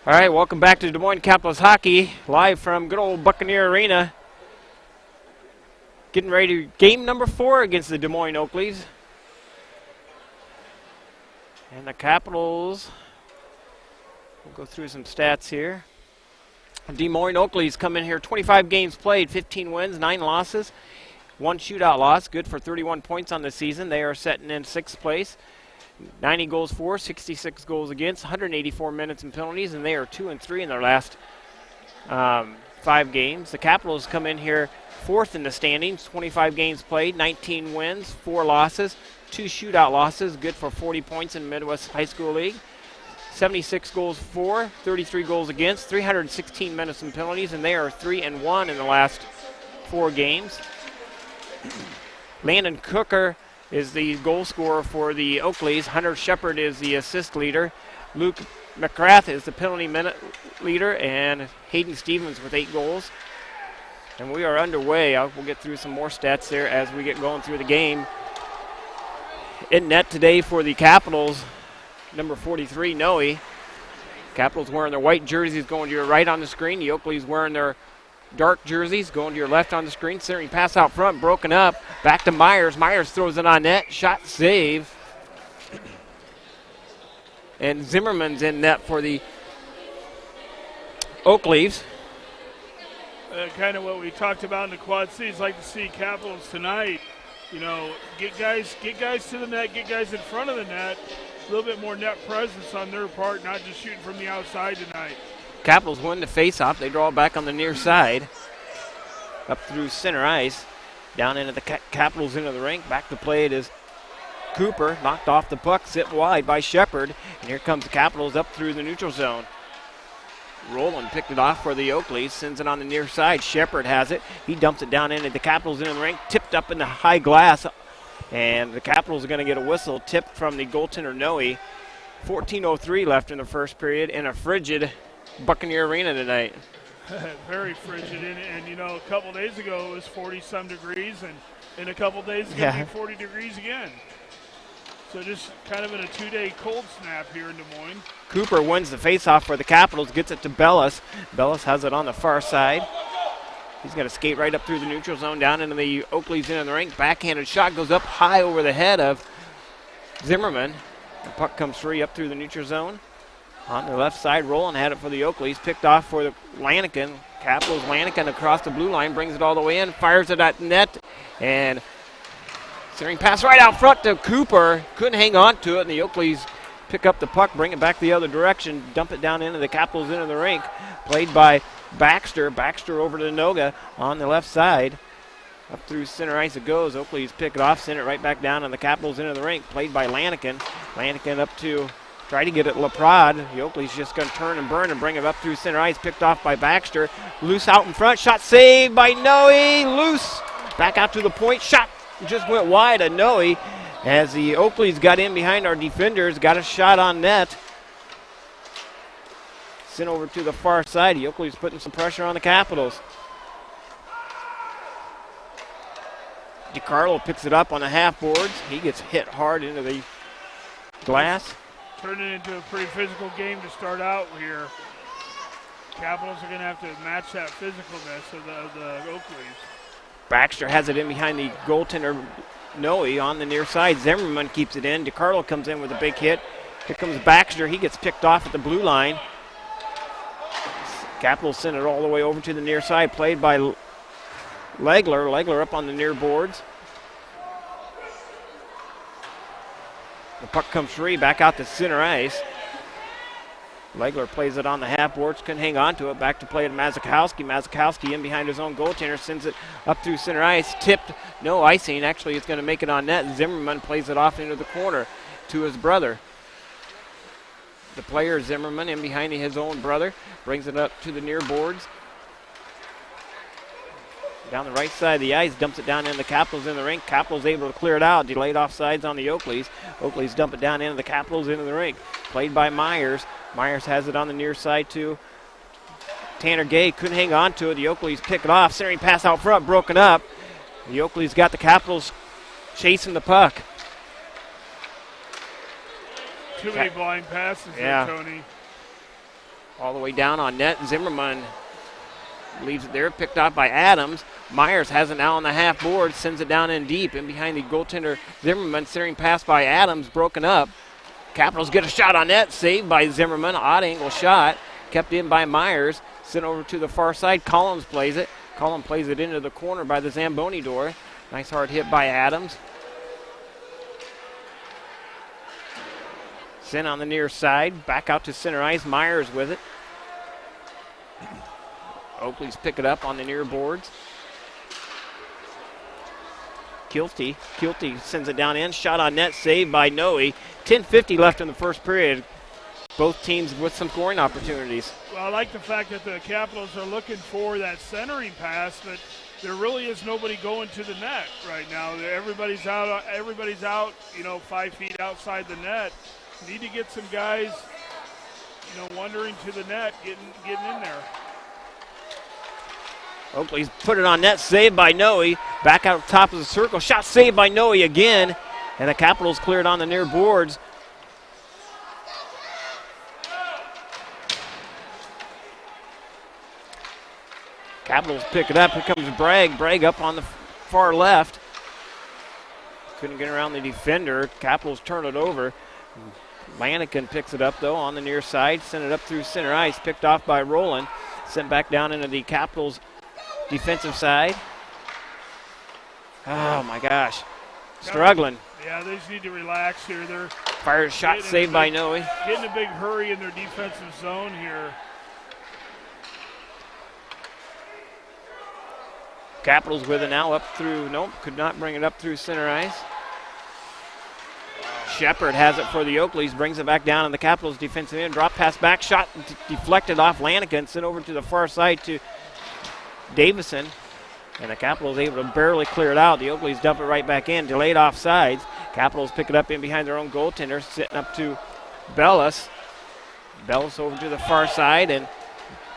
All right, welcome back to Des Moines Capitals Hockey, live from good old Buccaneer Arena. Getting ready to game number 4 against the Des Moines Oakleys. And the Capitals, we'll go through some stats here. Des Moines Oakleys come in here, 25 games played, 15 wins, 9 losses, 1 shootout loss, good for 31 points on the season. They are sitting in 6th place. 90 goals for, 66 goals against, 184 minutes and penalties, and they are 2-3 in their last 5 games. The Capitals come in here 4th in the standings, 25 games played, 19 wins, 4 losses, 2 shootout losses, good for 40 points in the Midwest High School League. 76 goals for, 33 goals against, 316 minutes and penalties, and they are 3-1 in the last 4 games. Landon Cooker is the goal scorer for the Oakleys. Hunter Shepard is the assist leader. Luke McGrath is the penalty minute leader, and Hayden Stevens with 8 goals. And we are underway. We'll get through some more stats there as we get going through the game. In net today for the Capitals, number 43, Noe. Capitals wearing their white jerseys going to your right on the screen. The Oakleys wearing their dark jerseys going to your left on the screen. Centering pass out front, broken up. Back to Myers. Myers throws it on net. Shot save. And Zimmerman's in net for the Oakleys. Kind of what we talked about in the Quad Cities. Like to see Capitals tonight. You know, get guys to the net, get guys in front of the net. A little bit more net presence on their part, not just shooting from the outside tonight. Capitals win the face-off. They draw back on the near side. Up through center ice. Down into the Capitals into the rink. Back to play it is Cooper. Knocked off the puck. Sit wide by Shepard. And here comes the Capitals up through the neutral zone. Rowland picked it off for the Oakleys. Sends it on the near side. Shepard has it. He dumps it down into the Capitals into the rink. Tipped up in the high glass. And the Capitals are going to get a whistle. Tipped from the goaltender Noe. 14:03 left in the first period in a frigid Buccaneer Arena tonight. Very frigid, and you know, a couple days ago it was 40-some degrees, and in a couple days it's going to be 40 degrees again. So just kind of in a 2-day cold snap here in Des Moines. Cooper wins the faceoff for the Capitals, gets it to Bellis. Bellis has it on the far side. He's going to skate right up through the neutral zone, down into the Oakleys into the rink. Backhanded shot goes up high over the head of Zimmerman. The puck comes free up through the neutral zone. On the left side, Rowland had it for the Oakleys. Picked off for the Lanigan. Capitals Lanigan across the blue line, brings it all the way in, fires it at net, and centering pass right out front to Cooper. Couldn't hang on to it, and the Oakleys pick up the puck, bring it back the other direction, dump it down into the Capitals into the rink. Played by Baxter. Baxter over to Noga on the left side. Up through center ice it goes. Oakleys pick it off, send it right back down on the Capitals into the rink. Played by Lanigan. Lanigan up to try to get it LaPrade. The Oakleys just going to turn and burn and bring it up through center ice. Picked off by Baxter. Loose out in front. Shot saved by Noe. Loose. Back out to the point. Shot just went wide of Noe as the Oakleys got in behind our defenders. Got a shot on net. Sent over to the far side. The Oakleys putting some pressure on the Capitals. DiCarlo picks it up on the half boards. He gets hit hard into the glass. Turning into a pretty physical game to start out here. Capitals are going to have to match that physicalness of the Oakleys. Baxter has it in behind the goaltender Noe on the near side. Zimmerman keeps it in. DiCarlo comes in with a big hit. Here comes Baxter. He gets picked off at the blue line. Capitals send it all the way over to the near side. Played by Legler. Legler up on the near boards. The puck comes free, back out to center ice. Legler plays it on the half boards, couldn't hang on to it. Back to play to Mazakowski. Mazakowski in behind his own goaltender, sends it up through center ice. Tipped, no icing. Actually, it's going to make it on net. Zimmerman plays it off into the corner to his brother. The player, Zimmerman, in behind his own brother, brings it up to the near boards. Down the right side of the ice, dumps it down in the Capitals in the rink. Capitals able to clear it out. Delayed offsides on the Oakleys. Oakleys dump it down into the Capitals into the rink. Played by Myers. Myers has it on the near side too. Tanner Gay couldn't hang on to it. The Oakleys pick it off. Centering pass out front, broken up. The Oakleys got the Capitals chasing the puck. Too many blind passes there, Tony. All the way down on net. Zimmerman leaves it there, picked off by Adams. Myers has it now on the half board, sends it down in deep, in behind the goaltender Zimmerman. Centering pass by Adams, broken up. Capitals get a shot on net, saved by Zimmerman. Odd angle shot, kept in by Myers. Sent over to the far side. Collins plays it. Collins plays it into the corner by the Zamboni door. Nice hard hit by Adams. Sent on the near side, back out to center ice. Myers with it. Oakley's pick it up on the near boards. Kilty sends it down in. Shot on net, saved by Noe. 10:50 left in the first period. Both teams with some scoring opportunities. Well, I like the fact that the Capitals are looking for that centering pass, but there really is nobody going to the net right now. Everybody's out. 5 feet outside the net. Need to get some guys, wandering to the net, getting in there. Oakley's put it on net, saved by Noe. Back out top of the circle. Shot saved by Noe again. And the Capitals cleared on the near boards. Capitals pick it up. Here comes Bragg. Bragg up on the far left. Couldn't get around the defender. Capitals turn it over. Lanigan picks it up, though, on the near side. Sent it up through center ice. Picked off by Rowland. Sent back down into the Capitals' defensive side. Oh, my gosh. Struggling. Yeah, they just need to relax here. They're Fires shot saved by Noe. Getting a big hurry in their defensive zone here. Capitals with it now up through, nope, could not bring it up through center ice. Shepard has it for the Oakleys, brings it back down in the Capitals defensive end. Drop pass back, shot deflected off Lanigan, sent over to the far side to Davison. And the Capitals able to barely clear it out. The Oakleys dump it right back in, delayed offsides. Capitals pick it up in behind their own goaltender, sitting up to Bellis. Bellis over to the far side and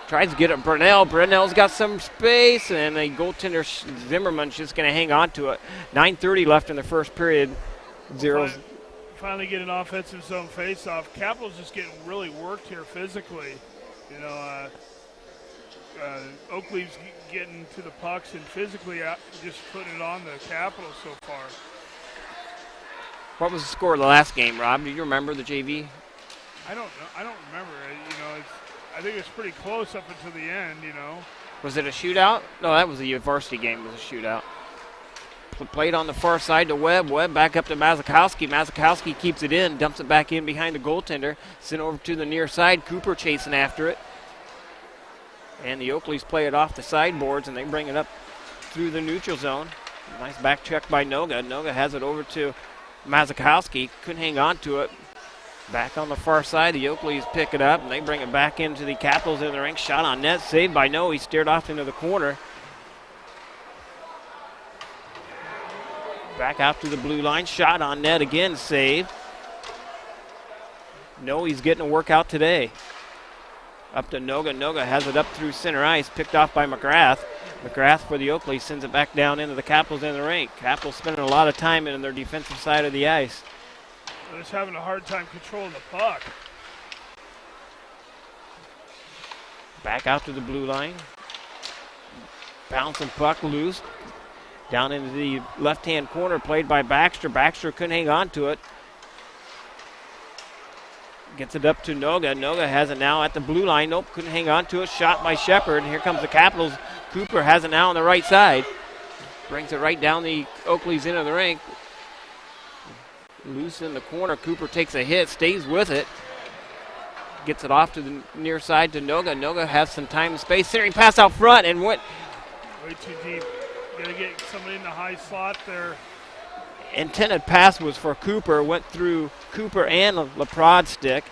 tries to get it Brunell. Brunell's got some space, and the goaltender Zimmerman's just going to hang on to it. 9:30 left in the first period. Zeros. Finally get an offensive zone face-off. Capitals just getting really worked here physically. Oakley's getting to the pucks and physically just putting it on the Capitals so far. What was the score of the last game, Rob? Do you remember the JV? I don't know. I don't remember. I think it's pretty close up until the end. Was it a shootout? No, that was a varsity game. It was a shootout. Played on the far side to Webb. Webb back up to Mazakowski. Mazakowski keeps it in, dumps it back in behind the goaltender. Sent over to the near side. Cooper chasing after it. And the Oakleys play it off the sideboards, and they bring it up through the neutral zone. Nice back check by Noga. Noga has it over to Mazakowski. Couldn't hang on to it. Back on the far side, the Oakleys pick it up, and they bring it back into the Capitals in the rink. Shot on net, saved by Noe. He steered off into the corner. Back out to the blue line. Shot on net again, saved. Noe's getting a workout today. Up to Noga. Noga has it up through center ice, picked off by McGrath. McGrath for the Oakleys sends it back down into the Capitals in the rink. Capitals spending a lot of time in their defensive side of the ice. They're just having a hard time controlling the puck. Back out to the blue line. Bouncing puck loose. Down into the left-hand corner, played by Baxter. Baxter couldn't hang on to it. Gets it up to Noga. Noga has it now at the blue line. Nope, couldn't hang on to it. Shot by Shepard. Here comes the Capitals. Cooper has it now on the right side. Brings it right down the Oakleys into the rink. Loose in the corner. Cooper takes a hit, stays with it. Gets it off to the near side to Noga. Noga has some time and space. Centering pass out front and went way too deep. Got to get somebody in the high slot there. Intended pass was for Cooper. Went through Cooper and LaProd's stick.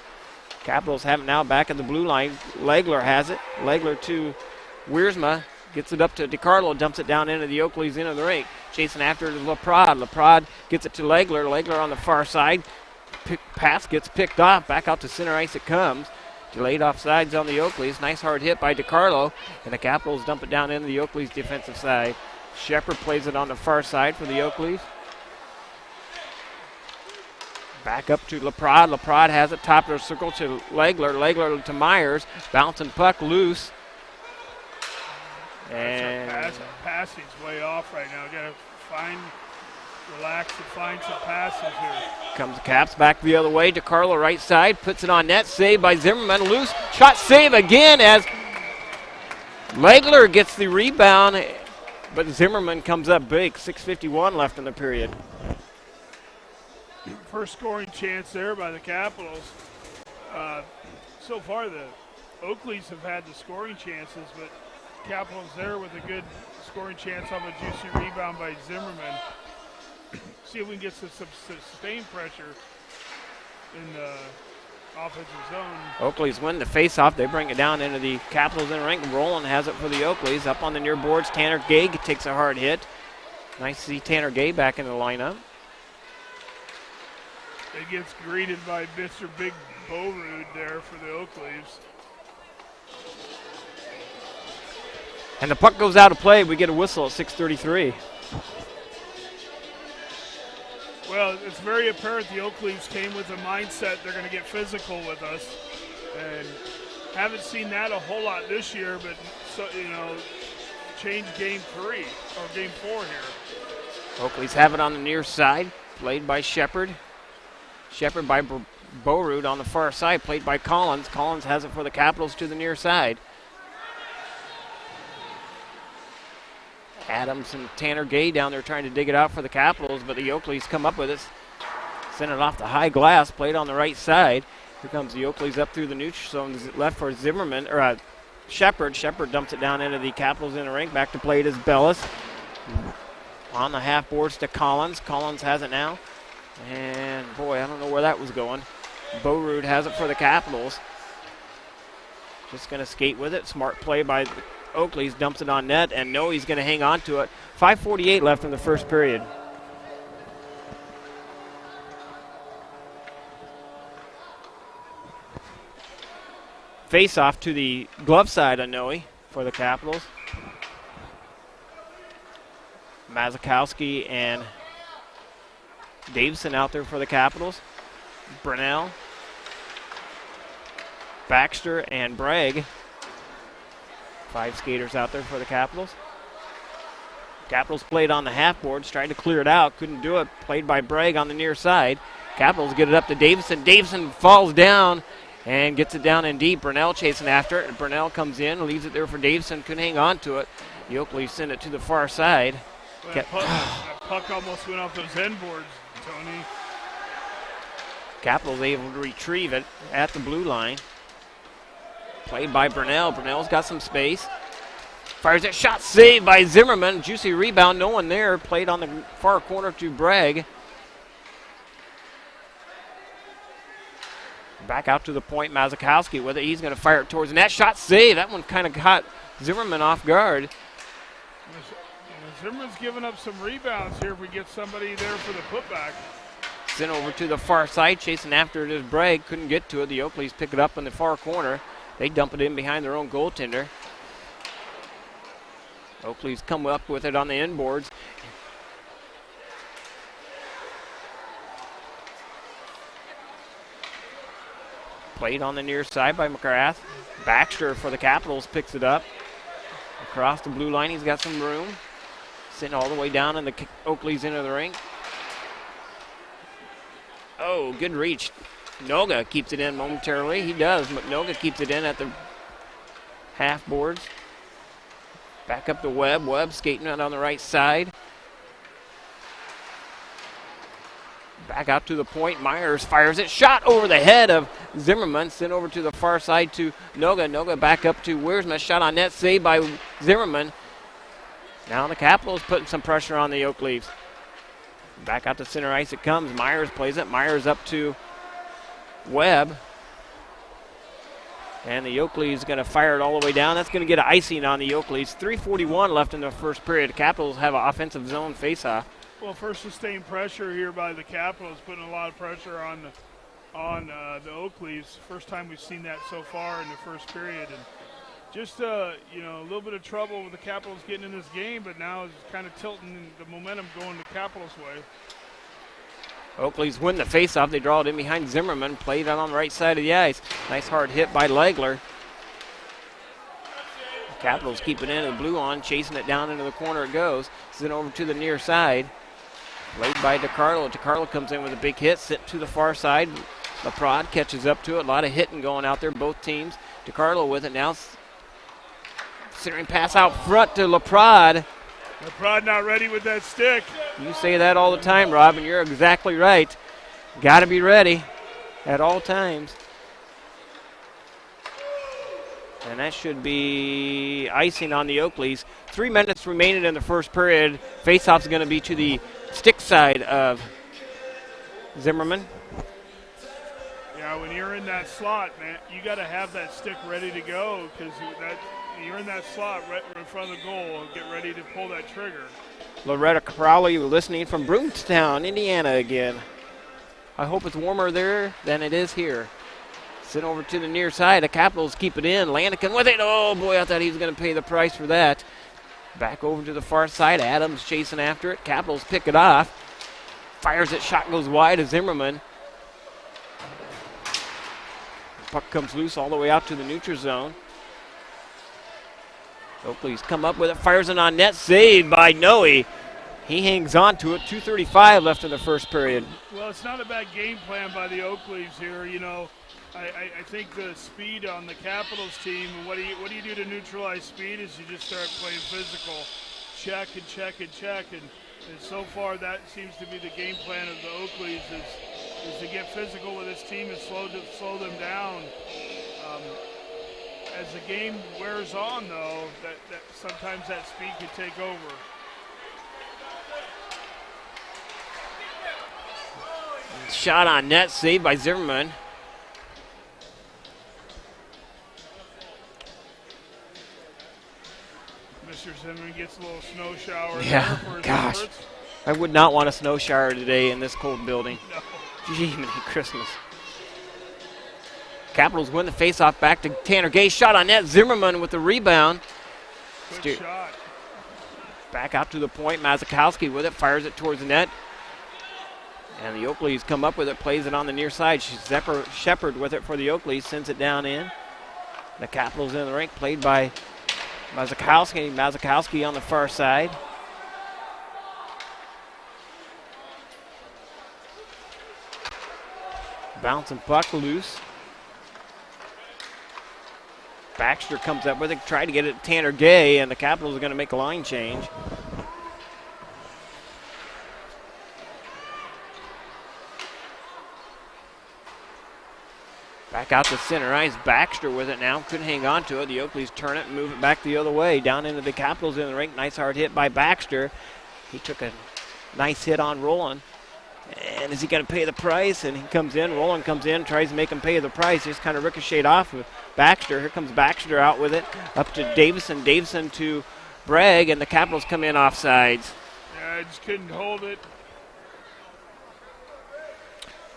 Capitals have it now back at the blue line. Legler has it. Legler to Wiersma. Gets it up to DiCarlo. Dumps it down into the Oakleys into the rink. Chasing after it is LaProd. LaProd gets it to Legler. Legler on the far side. Pass gets picked off. Back out to center ice it comes. Delayed offsides on the Oakleys. Nice hard hit by DiCarlo. And the Capitals dump it down into the Oakleys defensive side. Shepard plays it on the far side for the Oakleys. Back up to Laprade. Laprade has it top of the circle to Legler. Legler to Myers. Bouncing puck loose. And passing's way off right now. Got to relax and find some passes here. Comes Caps back the other way to Carlo, right side. Puts it on net. Saved by Zimmerman. Loose. Shot save again as Legler gets the rebound. But Zimmerman comes up big. 6:51 left in the period. First scoring chance there by the Capitals. So far, the Oakleys have had the scoring chances, but Capitals there with a good scoring chance off a juicy rebound by Zimmerman. See if we can get some sustained pressure in the offensive zone. Oakleys win the faceoff. They bring it down into the Capitals in the rink. Roland has it for the Oakleys. Up on the near boards, Tanner Gay takes a hard hit. Nice to see Tanner Gay back in the lineup. It gets greeted by Mr. Big Bowrood there for the Oakleys. And the puck goes out of play. We get a whistle at 6:33. Well, it's very apparent the Oakleys came with a mindset they're going to get physical with us. And haven't seen that a whole lot this year, but, change game 3 or game 4 here. Oakleys have it on the near side, played by Shepard. Shepard by Bowrood on the far side, played by Collins. Collins has it for the Capitals to the near side. Adams and Tanner Gay down there trying to dig it out for the Capitals, but the Oakleys come up with it. Send it off the high glass, played on the right side. Here comes the Oakleys up through the neutral zone, left for Zimmerman, or Shepard. Shepard dumps it down into the Capitals in the rink. Back to play it is Bellis. On the half boards to Collins. Collins has it now. And, boy, I don't know where that was going. Bowrood has it for the Capitals. Just going to skate with it. Smart play by Oakleys, dumps it on net, and he's going to hang on to it. 5:48 left in the first period. Face off to the glove side of Noe for the Capitals. Mazakowski and Davison out there for the Capitals. Brunel, Baxter, and Bragg. 5 skaters out there for the Capitals. Capitals played on the half boards, tried to clear it out, couldn't do it. Played by Bragg on the near side. Capitals get it up to Davison. Davison falls down and gets it down in deep. Brunel chasing after it. Brunel comes in, leaves it there for Davison, couldn't hang on to it. The Oakleys send it to the far side. Well, that puck almost went off those end boards, Tony. Capitals able to retrieve it at the blue line. Played by Brunel. Brunel's got some space. Fires it. Shot saved by Zimmerman. Juicy rebound. No one there. Played on the far corner to Bragg. Back out to the point. Mazakowski with it. He's going to fire it towards the net. Shot saved. That one kind of caught Zimmerman off guard. Zimmerman's giving up some rebounds here if we get somebody there for the putback. Sent over to the far side. Chasing after it is Bragg. Couldn't get to it. The Oakleys pick it up in the far corner. They dump it in behind their own goaltender. Oakleys come up with it on the inboards. Played on the near side by McGrath. Baxter for the Capitals picks it up. Across the blue line, he's got some room. Sent all the way down in the Oakleys into the rink. Oh, good reach. Noga keeps it in momentarily. He does, but Noga keeps it in at the half boards. Back up to Webb. Webb skating out on the right side. Back out to the point. Myers fires it. Shot over the head of Zimmerman. Sent over to the far side to Noga. Noga back up to Wiersma. Shot on net. Saved by Zimmerman. Now the Capitals putting some pressure on the Oakleys. Back out to center ice it comes. Myers plays it. Myers up to Webb. And the Oakleys is going to fire it all the way down. That's going to get an icing on the Oakleys. 3:41 left in the first period. The Capitals have an offensive zone faceoff. Well, first sustained pressure here by the Capitals, putting a lot of pressure on the Oakleys. First time we've seen that so far in the first period. And just a little bit of trouble with the Capitals getting in this game, but now it's kind of tilting the momentum going the Capitals' way. Oakley's win the faceoff. They draw it in behind Zimmerman. Played out on the right side of the ice. Nice hard hit by Legler. Capitals keep it in. The blue on, chasing it down into the corner it goes. Sent over to the near side. Played by DeCarlo. DeCarlo comes in with a big hit. Sent to the far side. LaPrade catches up to it. A lot of hitting going out there, both teams. DeCarlo with it now. Centering pass out front to LaPrade. LaPrade not ready with that stick. You say that all the time, Rob, and you're exactly right. Got to be ready at all times. And that should be icing on the Oakleys. 3 minutes remaining in the first period. Faceoff's going to be to the stick side of Zimmerman. Yeah, when you're in that slot, man, you got to have that stick ready to go because you're in that slot right in front of the goal. Get ready to pull that trigger. Loretta Crowley listening from Broomstown, Indiana again. I hope it's warmer there than it is here. Sent over to the near side. The Capitals keep it in. Lanigan with it. Oh, boy, I thought he was going to pay the price for that. Back over to the far side. Adams chasing after it. Capitals pick it off. Fires it. Shot goes wide to Zimmerman. Puck comes loose all the way out to the neutral zone. Oakley's come up with it. Fires it on net. Saved by Noe. He hangs on to it. 2:35 left in the first period. Well, it's not a bad game plan by the Oakleys here. You know, I think the speed on the Capitals team, and what do you do to neutralize speed is you just start playing physical. Check and check and check. And so far that seems to be the game plan of the Oakleys is to get physical with this team and slow them down. As the game wears on, though, that sometimes that speed could take over. Shot on net, saved by Zimmerman. Mr. Zimmerman gets a little snow shower. Yeah, there for his gosh. efforts. I would not want a snow shower today in this cold building. No. Gee, many Christmas. Capitals win the faceoff back to Tanner Gay. Shot on net. Zimmerman with the rebound. Good shot. Back out to the point. Mazakowski with it. Fires it towards the net. And the Oakleys come up with it. Plays it on the near side. Shepard with it for the Oakleys. Sends it down in. The Capitals in the rink. Played by Mazakowski. Mazakowski on the far side. Bouncing puck loose. Baxter comes up with it, tried to get it to Tanner Gay, and the Capitals are going to make a line change. Back out to center ice. Baxter with it now. Couldn't hang on to it. The Oakleys turn it and move it back the other way. Down into the Capitals in the rink. Nice hard hit by Baxter. He took a nice hit on Roland. And is he going to pay the price? And he comes in. Roland comes in, tries to make him pay the price. Just kind of ricocheted off of Baxter. Here comes Baxter out with it. Up to Davison. Davison to Bragg, and the Capitals come in offsides. Yeah, I just couldn't hold it.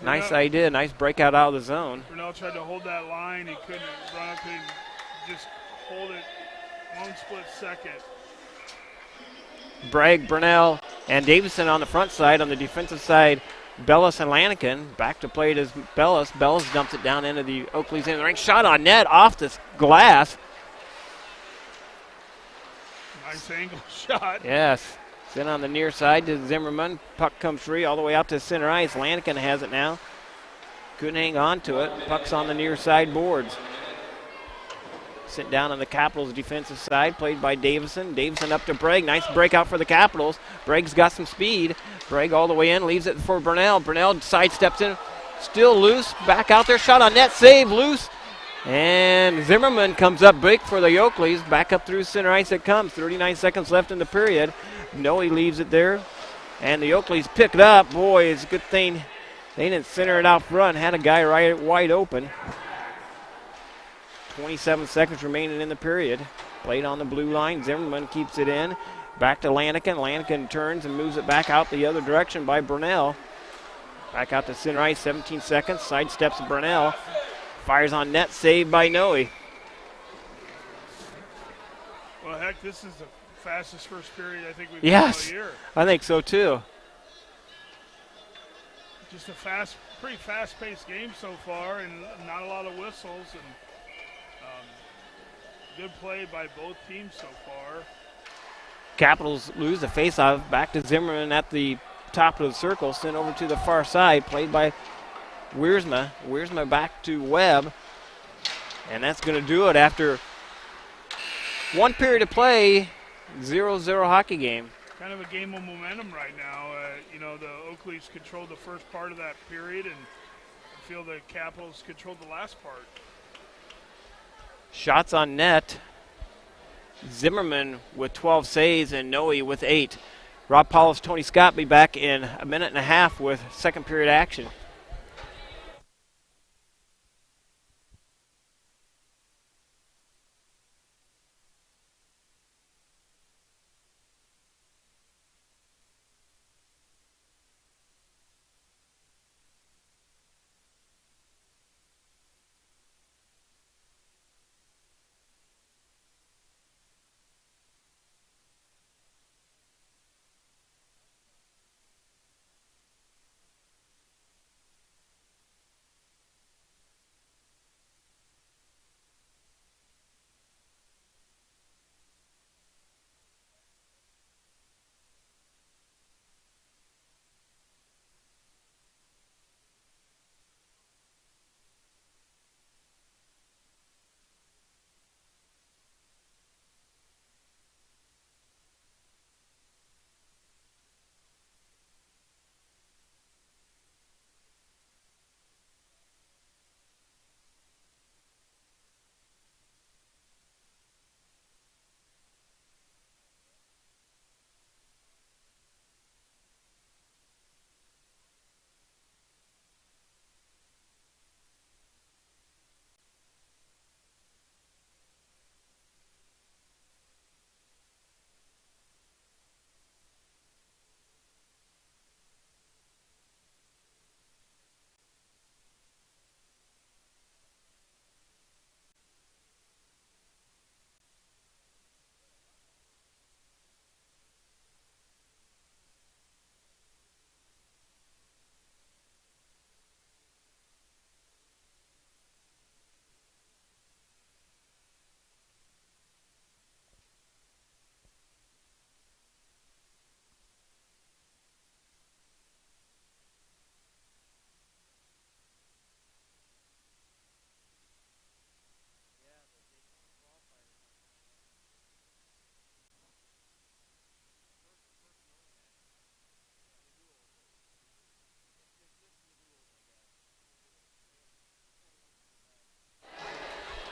Nice idea. Nice breakout out of the zone. Brunel tried to hold that line. He couldn't run up and just hold it 1 split second. Bragg, Brunel, and Davison on the front side. On the defensive side, Bellis and Lanigan. Back to play it as Bellis. Bellis dumps it down into the Oakleys in the ring. Shot on net off the glass. Nice angle shot. Yes. Then on the near side to Zimmerman. Puck comes free all the way out to center ice. Lanigan has it now. Couldn't hang on to it. Puck's on the near side boards. Sent down on the Capitals' defensive side, played by Davison. Davison up to Bragg. Nice breakout for the Capitals. Bragg's got some speed. Bragg all the way in, leaves it for Brunel. Brunel sidesteps in, still loose. Back out there, shot on net, save, loose. And Zimmerman comes up big for the Oakleys. Back up through center ice it comes. 39 seconds left in the period. Noe leaves it there. And the Oakleys pick it up. Boy, it's a good thing they didn't center it out front. Had a guy right wide open. 27 seconds remaining in the period. Played on the blue line. Zimmerman keeps it in. Back to Lanigan. Lanigan turns and moves it back out the other direction by Brunel. Back out to center ice. 17 seconds. Sidesteps Brunel. Fires on net. Saved by Noe. Well, heck, this is the fastest first period I think we've Yes, had all year. I think so too. just a pretty fast-paced game so far, and not a lot of whistles, and good play by both teams so far. Capitals lose the faceoff back to Zimmerman at the top of the circle, sent over to the far side, played by Wiersma. Wiersma back to Webb, and that's going to do it after one period of play. 0-0 hockey game. Kind of a game of momentum right now. The Oakleys controlled the first part of that period, and I feel the Capitals controlled the last part. Shots on net. Zimmerman with 12 saves and Noe with 8. Rob Paulus, Tony Scott be back in a minute and a half with second period action.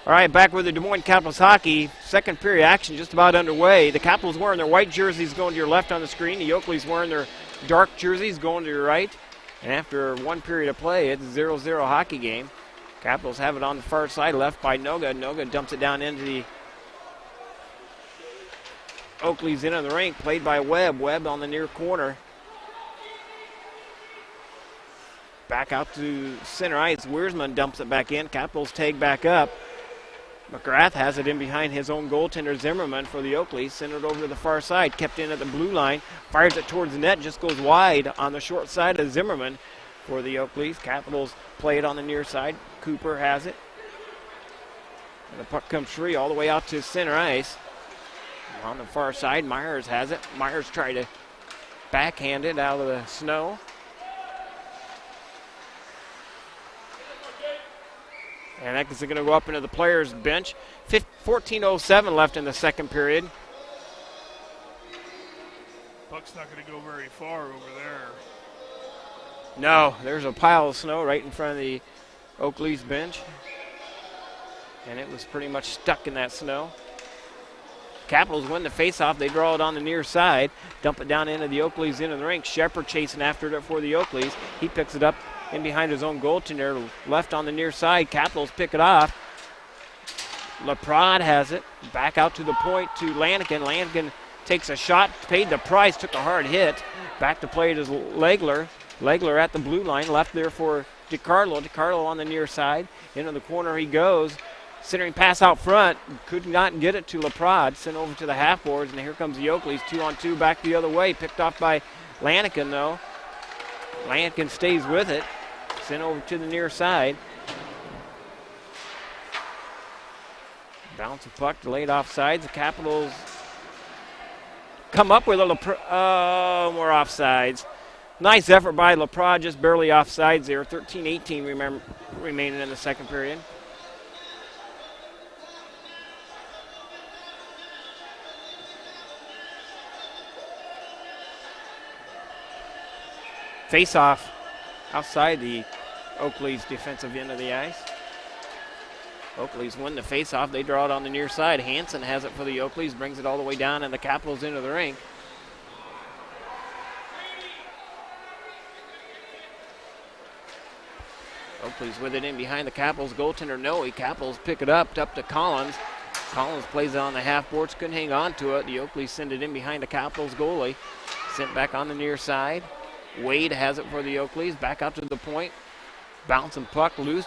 All right, back with the Des Moines Capitals hockey. Second period action just about underway. The Capitals wearing their white jerseys going to your left on the screen. The Oakleys wearing their dark jerseys going to your right. And after one period of play, it's a 0-0 hockey game. Capitals have it on the far side, left by Noga. Noga dumps it down into the Oakleys in on the rink, played by Webb. Webb on the near corner. Back out to center ice. Wiersman dumps it back in. Capitals tag back up. McGrath has it in behind his own goaltender Zimmerman for the Oakleys. Sent it over to the far side. Kept in at the blue line. Fires it towards the net. Just goes wide on the short side of Zimmerman for the Oakleys. Capitals play it on the near side. Cooper has it. And the puck comes free all the way out to center ice. On the far side, Myers has it. Myers tried to backhand it out of the snow. And that is going to go up into the players' bench. 14:07 left in the second period. Puck's not going to go very far over there. No, there's a pile of snow right in front of the Oakleys bench. And it was pretty much stuck in that snow. Capitals win the faceoff. They draw it on the near side. Dump it down into the Oakleys into the rink. Shepard chasing after it for the Oakleys. He picks it up in behind his own goaltender, left on the near side. Capitals pick it off. LaPrade has it. Back out to the point to Lanigan. Lanigan takes a shot, paid the price, took a hard hit. Back to play it is Legler. Legler at the blue line, left there for DiCarlo. DiCarlo on the near side. Into the corner he goes. Centering pass out front. Could not get it to LaPrade. Sent over to the half boards, and here comes the Oakleys. 2-on-2 back the other way. Picked off by Lanigan, though. Lankin stays with it. Sent over to the near side. Bounce the puck, delayed offsides. The Capitals come up with a more offsides. Nice effort by LaPrade, just barely offsides there. 13-18 remaining in the second period. Face-off outside the Oakley's defensive end of the ice. Oakley's win the face-off. They draw it on the near side. Hansen has it for the Oakleys, brings it all the way down, and the Capitals into the rink. Oakley's with it in behind the Capitals goaltender Noe. Capitals pick it up to Collins. Collins plays it on the half boards, couldn't hang on to it. The Oakleys send it in behind the Capitals goalie. Sent back on the near side. Wade has it for the Oakleys, back out to the point. Bouncing puck loose.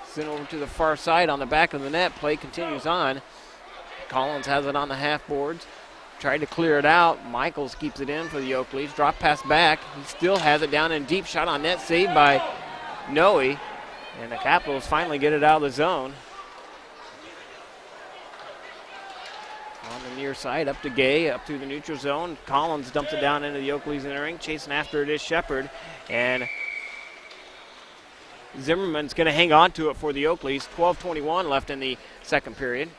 Sent over to the far side on the back of the net. Play continues on. Collins has it on the half boards. Tried to clear it out. Michaels keeps it in for the Oakleys. Drop pass back. He still has it down in deep. Shot on net, saved by Noe. And the Capitals finally get it out of the zone. On the near side, up to Gay, up through the neutral zone. Collins dumps it down into the Oakleys in the ring. Chasing after it is Shepard. And Zimmerman's going to hang on to it for the Oakleys. 12:21 left in the second period.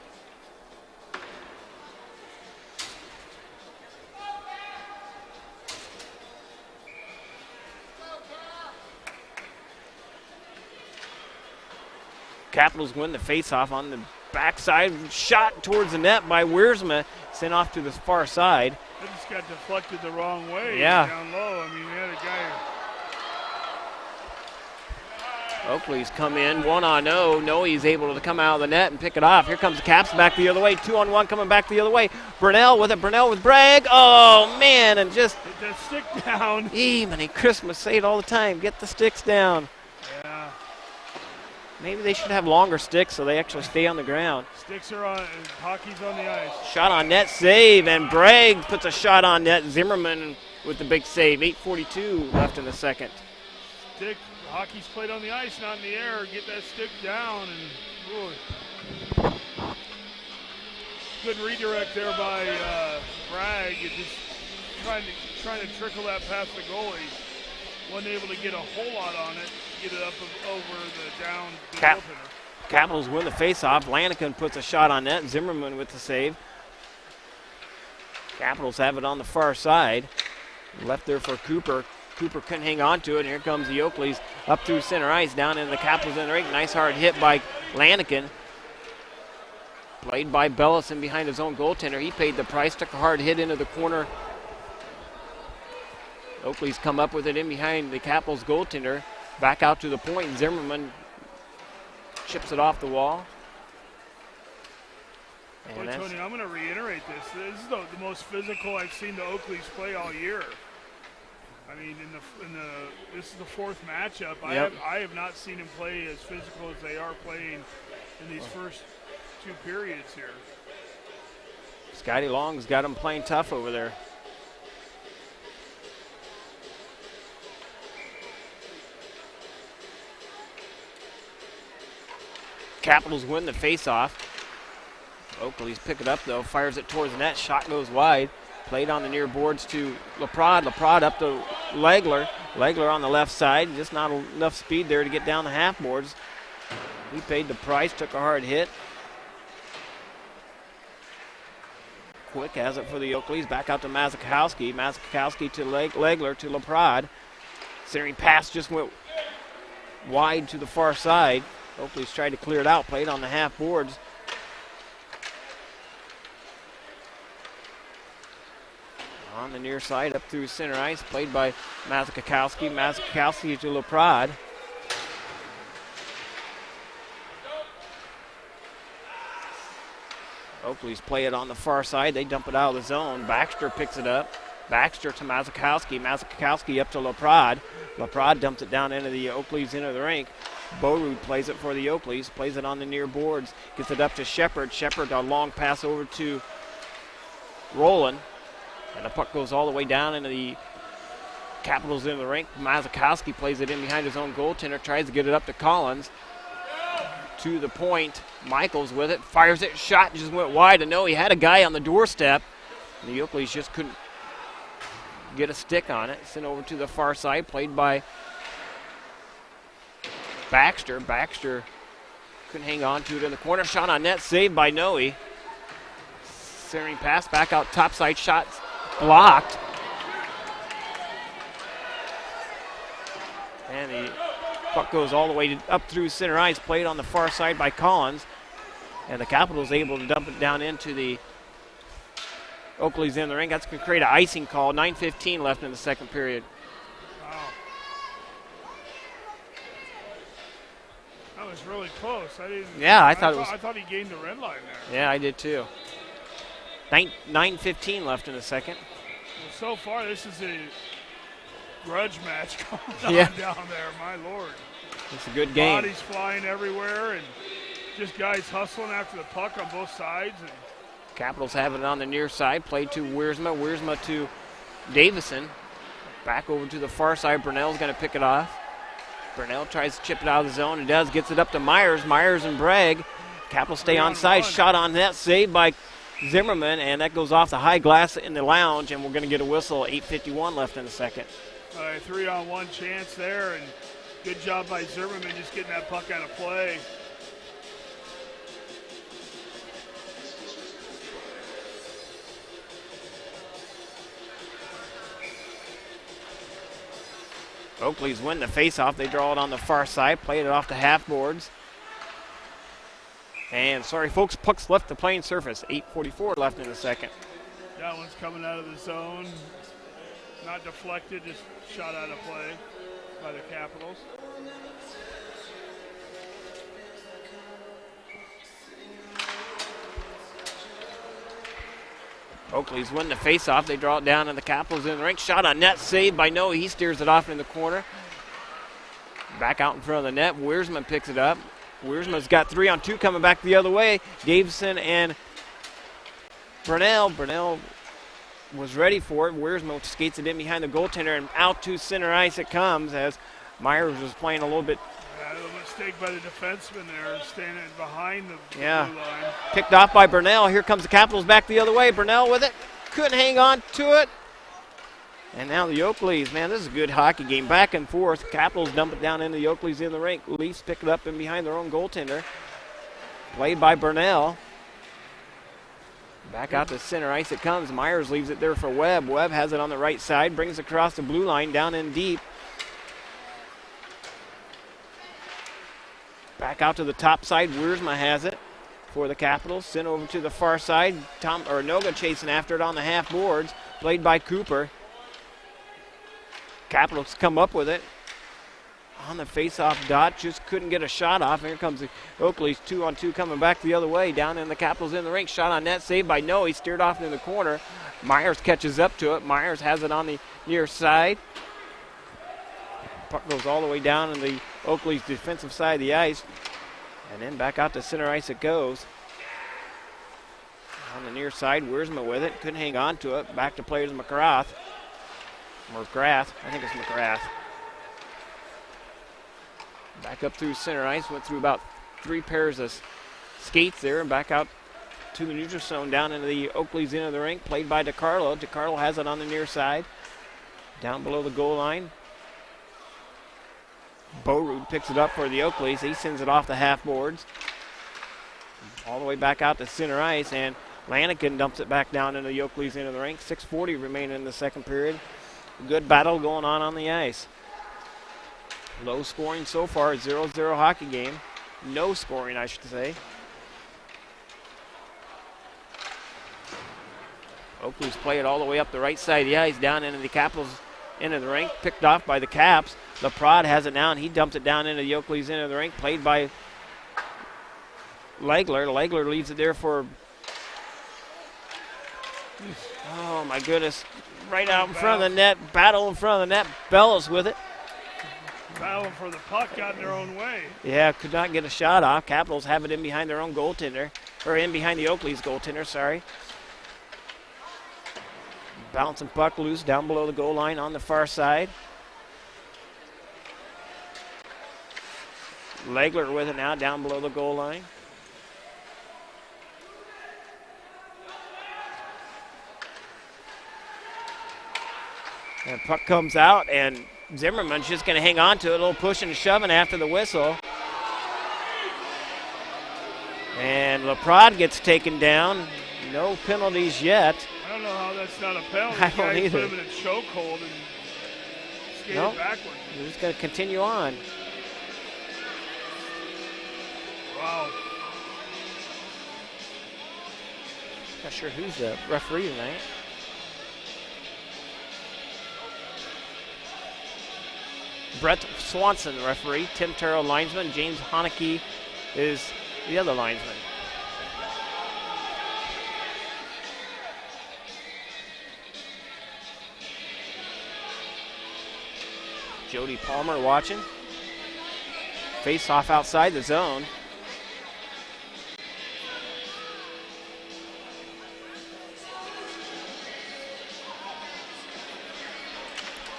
Capitals win the faceoff on the backside. Shot towards the net by Wiersma. Sent off to the far side. It just got deflected the wrong way. Yeah. Down low. I mean, we had a guy. Oakley's come in 1-0. Noe's able to come out of the net and pick it off. Here comes the Caps back the other way. 2-on-1 coming back the other way. Brunell with it. Brunell with Bragg. Oh, man. And just. Get that stick down. Many Christmas say it all the time. Get the sticks down. Yeah. Maybe they should have longer sticks so they actually stay on the ground. Sticks are on. Hockey's on the ice. Shot on net save. And Bragg puts a shot on net. Zimmerman with the big save. 8:42 left in the second. Stick. Hockey's played on the ice, not in the air. Get that stick down, and good redirect there by Bragg. It just trying to trickle that past the goalie. Wasn't able to get a whole lot on it. Get it up over the down. Capitals win the faceoff. Lanigan puts a shot on net. Zimmerman with the save. Capitals have it on the far side. Left there for Cooper. Cooper couldn't hang on to it. And here comes the Oakleys up through center ice, down into the Capitals in the rink. Nice hard hit by Lanigan. Played by Bellison behind his own goaltender. He paid the price, took a hard hit into the corner. Oakleys come up with it in behind the Capitals goaltender. Back out to the point. Zimmerman chips it off the wall. Boy, Tony, I'm going to reiterate this. This is the most physical I've seen the Oakleys play all year. I mean, this is the fourth matchup. Yep. I have not seen him play as physical as they are playing in these first two periods here. Scotty Long's got him playing tough over there. Capitals win the faceoff. Oakley's pick it up though, fires it towards the net. Shot goes wide. Played on the near boards to LaPrade. LaPrade up to Legler. Legler on the left side. Just not enough speed there to get down the half boards. He paid the price, took a hard hit. Quick has it for the Oakleys. Back out to Mazakowski. Mazakowski to Legler to LaPrade. Centering pass just went wide to the far side. Oakleys tried to clear it out. Played on the half boards. On the near side, up through center ice, played by Mazakowski. Mazakowski to LaPrade. Oakleys play it on the far side. They dump it out of the zone. Baxter picks it up. Baxter to Mazakowski. Mazakowski up to LaPrade. LaPrade dumps it down into the Oakleys into the rink. Borud plays it for the Oakleys. Plays it on the near boards. Gets it up to Shepard. Shepard, a long pass over to Rowland. And the puck goes all the way down into the Capitals in the rink. Mazakowski plays it in behind his own goaltender, tries to get it up to Collins. To the point, Michaels with it, fires it, shot just went wide. And no, he had a guy on the doorstep. And the Oakleys just couldn't get a stick on it. Sent over to the far side, played by Baxter. Baxter couldn't hang on to it in the corner. Shot on net, saved by Noe. Centering pass, back out topside, shot blocked. And the puck goes all the way up through center ice, played on the far side by Collins. And the Capitals able to dump it down into the Oakleys in the ring. That's going to create an icing call. 9:15 left in the second period. Wow. That was really close. I thought he gained the red line there. Yeah, I did too. 9:15 left in the second. Well, so far, this is a grudge match going on down there. My Lord. It's a good game. Bodies flying everywhere and just guys hustling after the puck on both sides. And Capitals have it on the near side. Played to Wiersma. Wiersma to Davison. Back over to the far side. Brunell's going to pick it off. Brunell tries to chip it out of the zone and does. Gets it up to Myers. Myers and Bragg. Capitals stay on side. Shot on net. Saved by Zimmerman. And that goes off the high glass in the lounge. And we're going to get a whistle. 8:51 left in the second. All right, 3-on-1 chance there. And good job by Zimmerman just getting that puck out of play. Oakleys win the faceoff. They draw it on the far side, played it off the half boards. And sorry, folks, puck's left the playing surface. 8:44 left in the second. That one's coming out of the zone. Not deflected, just shot out of play by the Capitals. Oakleys win the faceoff. They draw it down, and the Capitals in the rink. Shot on net, saved by Noe. He steers it off in the corner. Back out in front of the net. Wiersma picks it up. Wiersma's got 3-on-2 coming back the other way. Davison and Brunell. Brunell was ready for it. Wiersma skates it in behind the goaltender, and out to center ice it comes as Myers was playing a little bit. A little mistake by the defenseman there, standing behind the blue line. Picked off by Brunell. Here comes the Capitals back the other way. Brunell with it. Couldn't hang on to it. And now the Oakleys, man, this is a good hockey game. Back and forth. Capitals dump it down into the Oakleys in the rink. Leafs pick it up in behind their own goaltender. Played by Brunell. Back out to center ice it comes. Myers leaves it there for Webb. Webb has it on the right side. Brings it across the blue line down in deep. Back out to the top side. Wiersma has it for the Capitals. Sent over to the far side. Noga chasing after it on the half boards. Played by Cooper. Capitals come up with it. On the face-off dot. Just couldn't get a shot off. Here comes the Oakleys 2-on-2 coming back the other way. Down in the Capitals in the rink. Shot on net. Saved by Noe. He steered off in the corner. Myers catches up to it. Myers has it on the near side. Puck goes all the way down in the Oakleys' defensive side of the ice. And then back out to center ice it goes. On the near side, Wiersma with it. Couldn't hang on to it. Back to players McGrath. I think it's McGrath. Back up through center ice. Went through about 3 pairs of skates there. And back out to the neutral zone down into the Oakleys' end of the rink. Played by DeCarlo. DeCarlo has it on the near side. Down below the goal line. Borud picks it up for the Oakleys. He sends it off the half boards. All the way back out to center ice, and Lanigan dumps it back down into the Oakleys into the rink. 6:40 remaining in the second period. Good battle going on the ice. Low scoring so far, 0-0 hockey game. No scoring, I should say. Oakleys play it all the way up the right side of the ice, down into the Capitals into the rink, picked off by the Caps. LaPrade has it down. He dumps it down into the Oakleys into the rink, played by Legler. Legler leaves it there for, oh my goodness, right out in front of the net, battle in front of the net. Bellows with it. Battling for the puck, got in their own way. Yeah, could not get a shot off. Capitals have it in behind their own goaltender, or in behind the Oakleys goaltender, sorry. Bouncing puck loose down below the goal line on the far side. Legler with it now down below the goal line. And puck comes out, and Zimmerman's just going to hang on to it. A little pushing and shoving after the whistle. And LaPrade gets taken down. No penalties yet. I don't know how that's not a penalty. I don't either. Put him in a chokehold and skated backward. We're just going to continue on. Wow. Not sure who's the referee tonight. Brett Swanson, the referee. Tim Terrell, linesman. James Haneke is the other linesman. Jody Palmer watching. Face off outside the zone.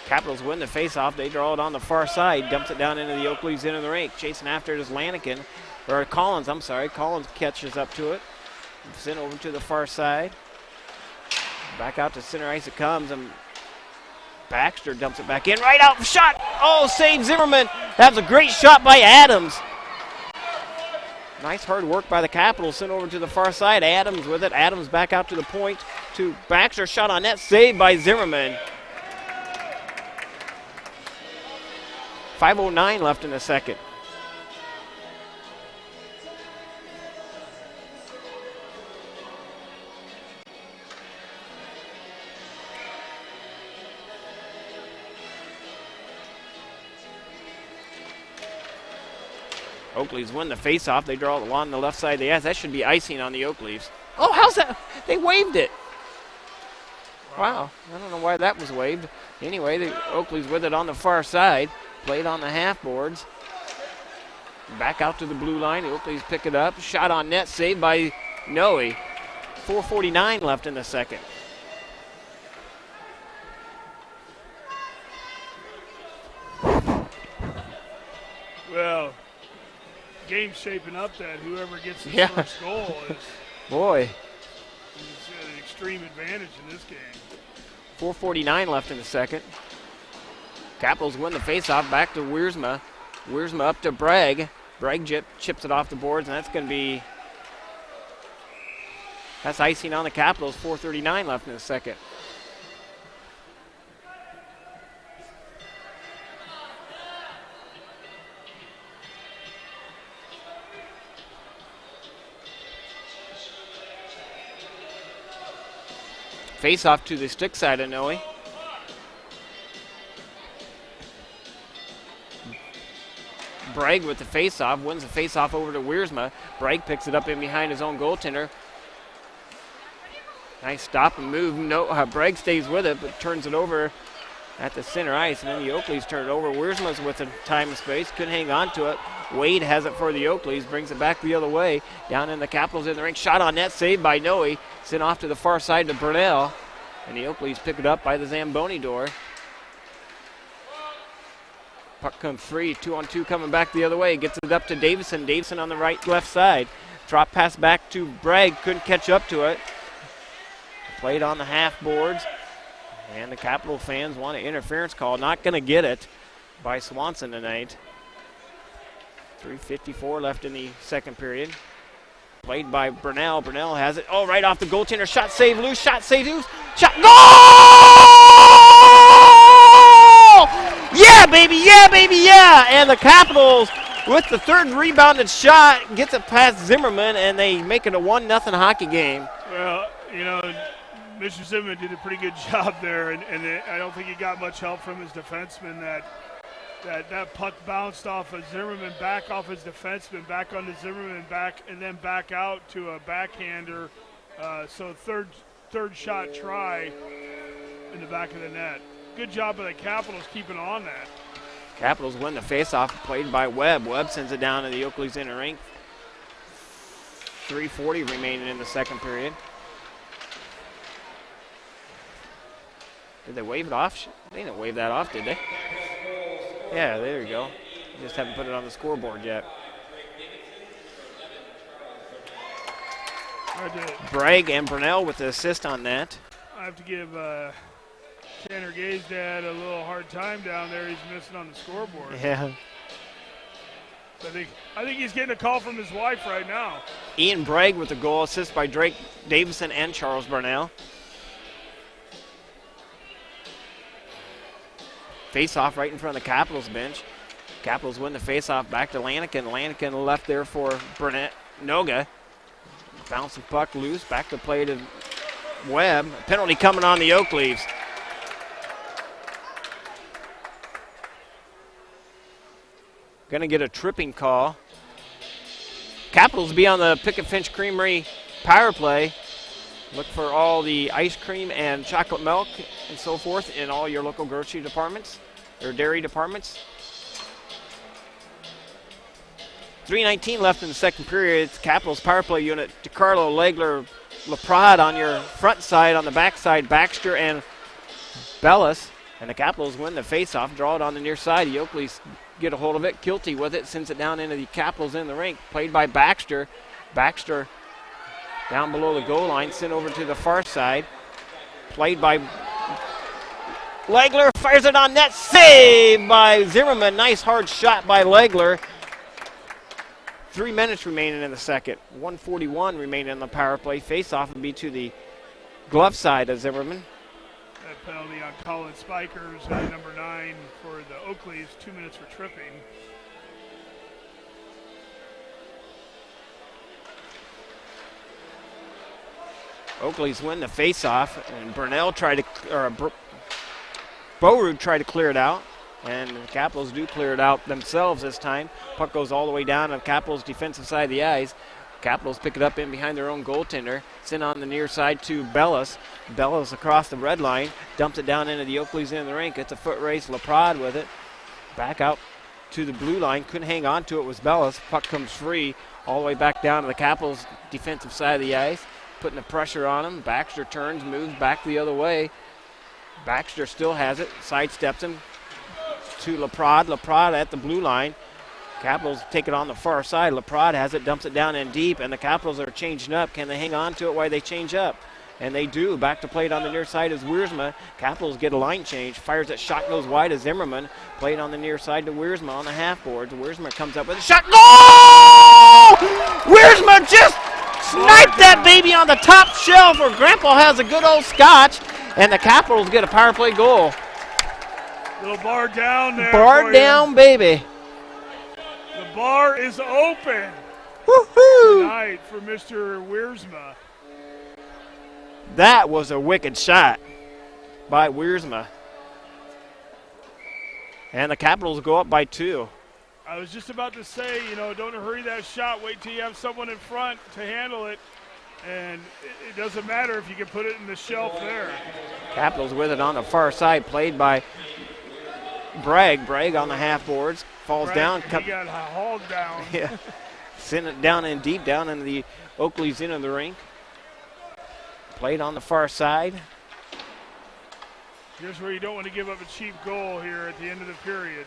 Capitals win the face-off. They draw it on the far side. Dumps it down into the Oakleys end of the rink. Chasing after it is Lanigan. Or Collins, I'm sorry. Collins catches up to it. Sent over to the far side. Back out to center ice it comes. And Baxter dumps it back in. Right out. Shot. Oh, save Zimmerman. That was a great shot by Adams. Nice hard work by the Capitals. Sent over to the far side. Adams with it. Adams back out to the point to Baxter. Shot on net. Saved by Zimmerman. 5:09 left in the second. Oakleys win the face-off. They draw it along the left side of the ice. That should be icing on the Oakleys. Oh, how's that? They waved it. Wow. I don't know why that was waved. Anyway, the Oakleys with it on the far side. Played on the half boards. Back out to the blue line. The Oakleys pick it up. Shot on net. Saved by Noe. 4:49 left in the second. Well, game's shaping up that whoever gets the first goal is an extreme advantage in this game. 4:49 left in the second. Capitals win the faceoff. Back to Wiersma. Wiersma up to Bragg. Bragg chips it off the boards, and that's icing on the Capitals. 4:39 left in the second. Face off to the stick side of Noe. Bragg with the face-off, wins the face-off over to Wiersma. Bragg picks it up in behind his own goaltender. Nice stop and move. Bragg stays with it, but turns it over at the center ice, and then the Oakleys turn it over. Wiersma's with the time and space, couldn't hang on to it. Wade has it for the Oakleys, brings it back the other way. Down in the Capitals in the rink, shot on net, saved by Noe. Sent off to the far side to Burnell, and the Oakleys pick it up by the Zamboni door. Puck comes free, 2-on-2 coming back the other way. Gets it up to Davison. Davison on the left side. Drop pass back to Bragg. Couldn't catch up to it. Played on the half boards. And the Capital fans want an interference call. Not going to get it by Swanson tonight. 3:54 left in the second period. Played by Burnell. Burnell has it. Oh, right off the goaltender. Shot save loose. Shot save loose. Shot. Goal! Yeah, baby. Yeah, baby. Yeah. And the Capitals, with the third rebounded shot, gets it past Zimmerman, and they make it a 1-0 hockey game. Well, Mr. Zimmerman did a pretty good job there, and I don't think he got much help from his defenseman. That puck bounced off of Zimmerman, back off his defenseman, back onto Zimmerman, back, and then back out to a backhander. So third shot try in the back of the net. Good job by the Capitals keeping on that. Capitals win the faceoff, played by Webb. Webb sends it down to the Oakleys inner rink. 3:40 remaining in the second period. Did they wave it off? They didn't wave that off, did they? Yeah, there you go. Just haven't put it on the scoreboard yet. Bragg and Brunell with the assist on that. I have to give Tanner Gay's dad a little hard time down there. He's missing on the scoreboard. Yeah. I think he's getting a call from his wife right now. Ian Bragg with the goal, assist by Drake Davison and Charles Brunell. Face-off right in front of the Capitals bench. Capitals win the face-off back to Lanigan. Lanigan left there for Burnett Noga. Bouncing puck loose, back to play to Webb. Penalty coming on the Oak Leaves. Going to get a tripping call. Capitals be on the Pickett Finch Creamery power play. Look for all the ice cream and chocolate milk and so forth in all your local grocery departments or dairy departments. 3:19 left in the second period. It's Capitals power play unit. DeCarlo, Legler, LaPrade on your front side. On the back side, Baxter and Bellis. And the Capitals win the faceoff, draw it on the near side. The Oakleys get a hold of it. Kilty with it, sends it down into the Capitals in the rink. Played by Baxter. Baxter down below the goal line, sent over to the far side. Played by Legler, fires it on net. Saved by Zimmerman. Nice hard shot by Legler. 3 minutes remaining in the second. 1:41 remaining in the power play. Face-off would be to the glove side of Zimmerman. That penalty on Colin Spikers, number 9 for the Oakleys. 2 minutes for tripping. Oakleys win the face-off, and Burnell tried to, or Borud tried to clear it out. And the Capitals do clear it out themselves this time. Puck goes all the way down on the Capitals' defensive side of the ice. Capitals pick it up in behind their own goaltender. Send on the near side to Bellis. Bellis across the red line. Dumps it down into the Oakleys in the rink. It's a foot race. LaPrade with it. Back out to the blue line. Couldn't hang on to it. Was Bellis. Puck comes free all the way back down to the Capitals' defensive side of the ice. Putting the pressure on him. Baxter turns, moves back the other way. Baxter still has it. Sidesteps him to LaPrade. LaPrade at the blue line. Capitals take it on the far side. LaPrade has it, dumps it down in deep, and the Capitals are changing up. Can they hang on to it while they change up? And they do. Back to plate on the near side is Wiersma. Capitals get a line change. Fires that shot, goes wide as Zimmerman. Played on the near side to Wiersma on the half boards. Wiersma comes up with a shot. Goal! Wiersma just sniped that baby on the top shelf where Grandpa has a good old scotch, and the Capitals get a power play goal. Little bar down there. Bar down, baby. The bar is open. Woohoo! Tonight for Mr. Wiersma. That was a wicked shot by Wiersma. And the Capitals go up by 2. I was just about to say, don't hurry that shot. Wait till you have someone in front to handle it. And it doesn't matter if you can put it in the shelf there. Capitals with it on the far side, played by Bragg. Bragg on the half boards. Falls down. He got hauled down. Yeah. Send it down in deep, down in the Oakley's end of the rink. Played on the far side. Here's where you don't want to give up a cheap goal here at the end of the period.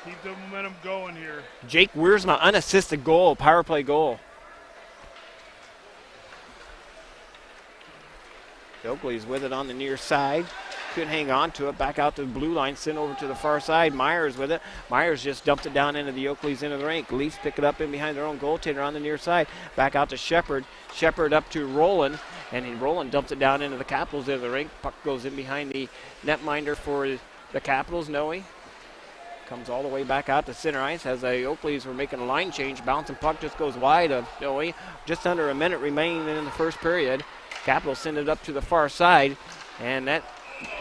Keep the momentum going here. Jake Wiersma, unassisted goal, power play goal. Oakley's with it on the near side. Couldn't hang on to it. Back out to the blue line. Sent over to the far side. Myers with it. Myers just dumped it down into the Oakley's into the rink. Leafs pick it up in behind their own goaltender on the near side. Back out to Shepard. Shepard up to Roland. And Roland dumps it down into the Capitals into the rink. Puck goes in behind the netminder for the Capitals. Noe comes all the way back out to center ice as the Oakleys were making a line change. Bouncing puck just goes wide of Noe. Just under a minute remaining in the first period. Capitals send it up to the far side. And that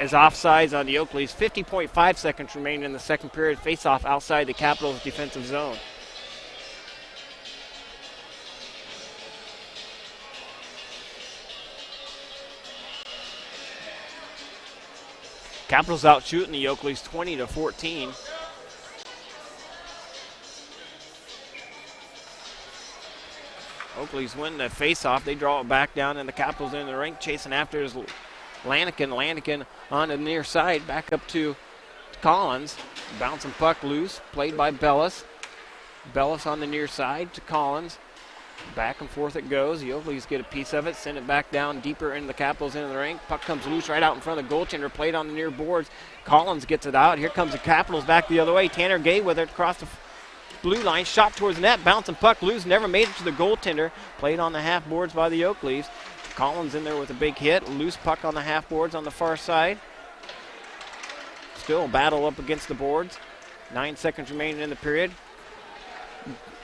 is offsides on the Oakleys. 50.5 seconds remaining in the second period. Face-off outside the Capitals' defensive zone. Capitals out shooting the Oakleys 20-14. Oakley's win the face-off. They draw it back down, and the Capitals in the rink chasing after is Lanigan. Lanigan on the near side, back up to Collins. Bouncing puck loose, played by Bellis. Bellis on the near side to Collins. Back and forth it goes. The Oakleys get a piece of it, send it back down deeper into the Capitals into the rink. Puck comes loose right out in front of the goaltender, played on the near boards. Collins gets it out. Here comes the Capitals back the other way. Tanner Gay with it across the blue line, shot towards the net, bouncing puck loose, never made it to the goaltender. Played on the half boards by the Oakleys. Collins in there with a big hit. Loose puck on the half boards on the far side. Still a battle up against the boards. 9 seconds remaining in the period.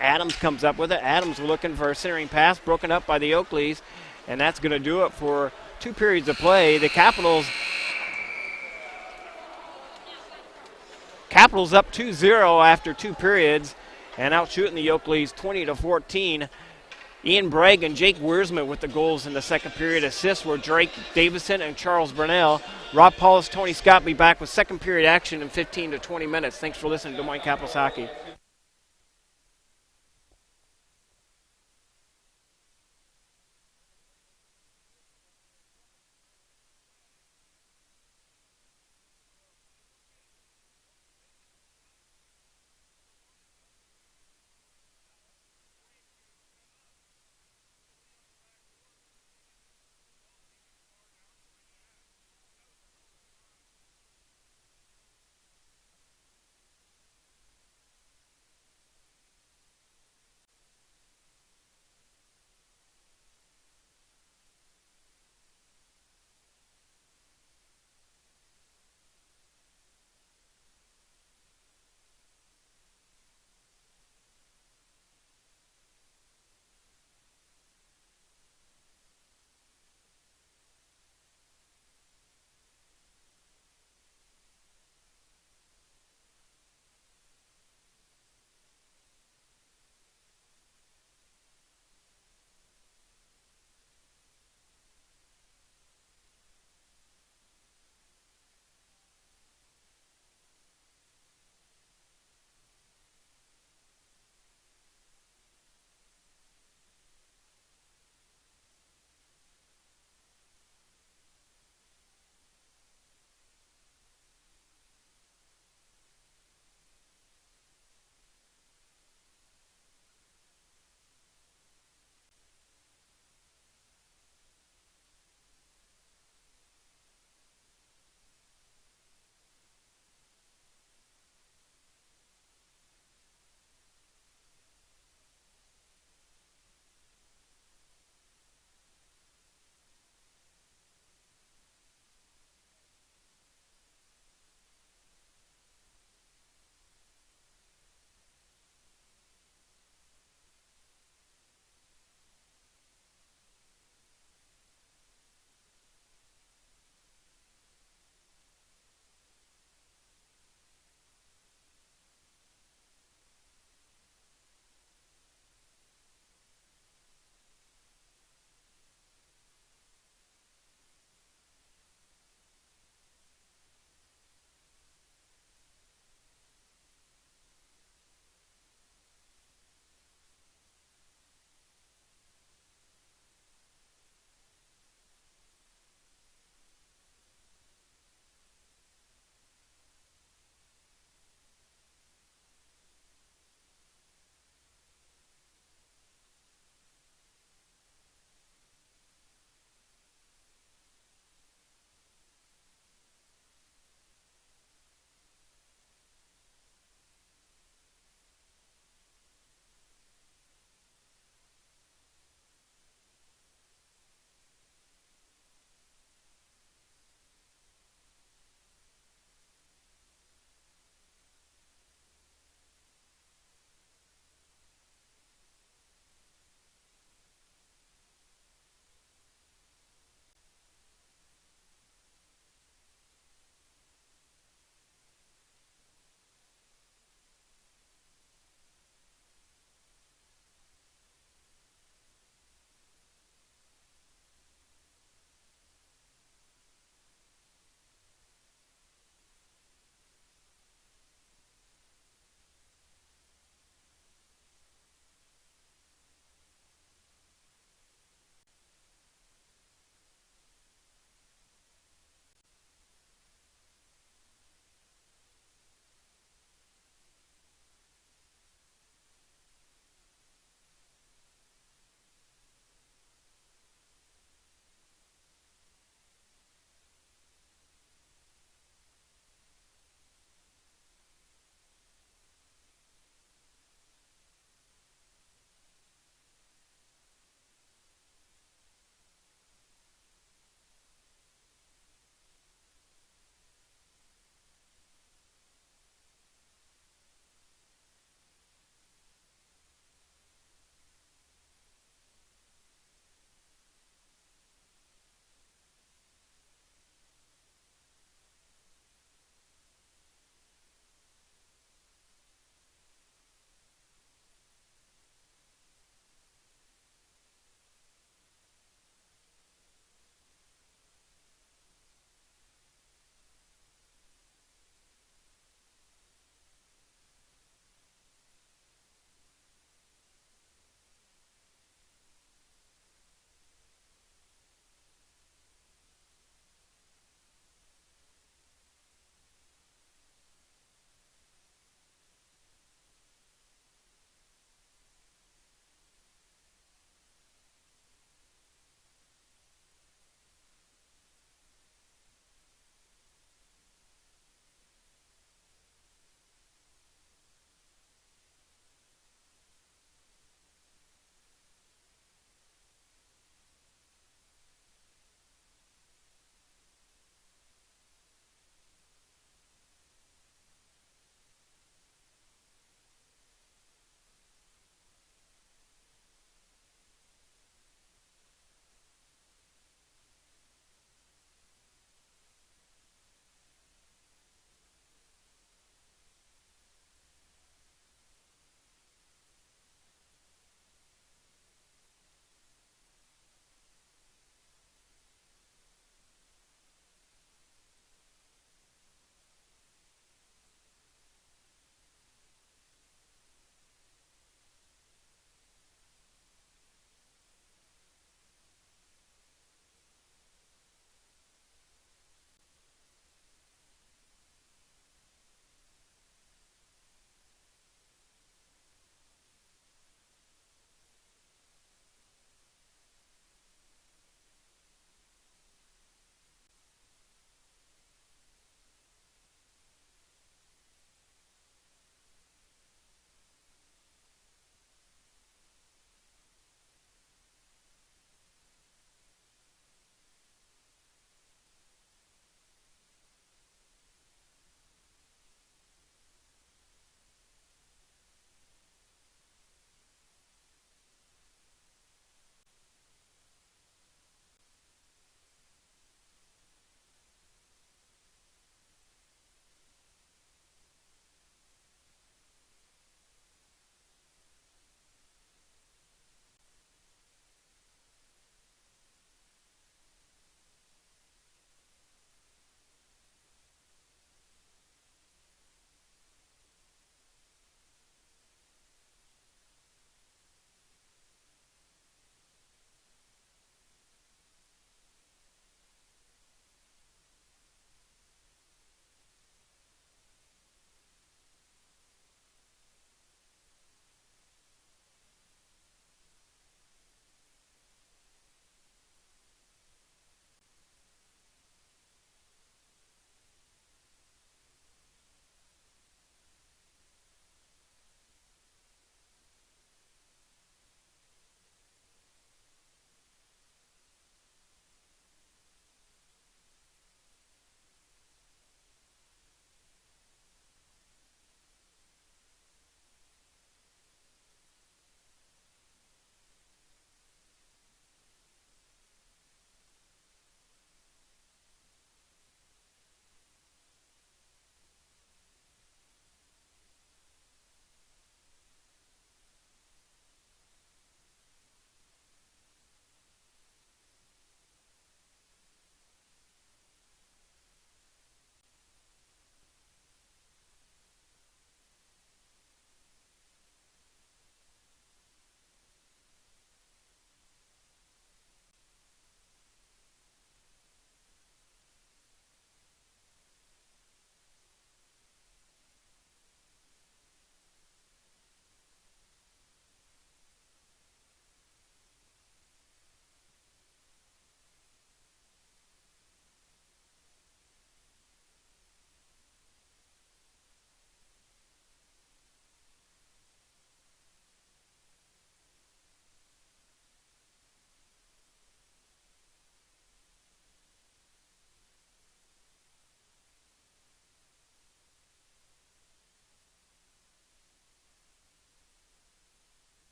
Adams comes up with it. Adams looking for a centering pass, broken up by the Oakleys, and that's going to do it for 2 periods of play. The Capitals up 2-0 after 2 periods, and out shooting the Oakleys 20-14. Ian Bragg and Jake Wiersma with the goals in the second period. Assists were Drake Davison and Charles Burnell. Rob Paulus, Tony Scott be back with second period action in 15 to 20 minutes. Thanks for listening to Des Moines Capitals Hockey.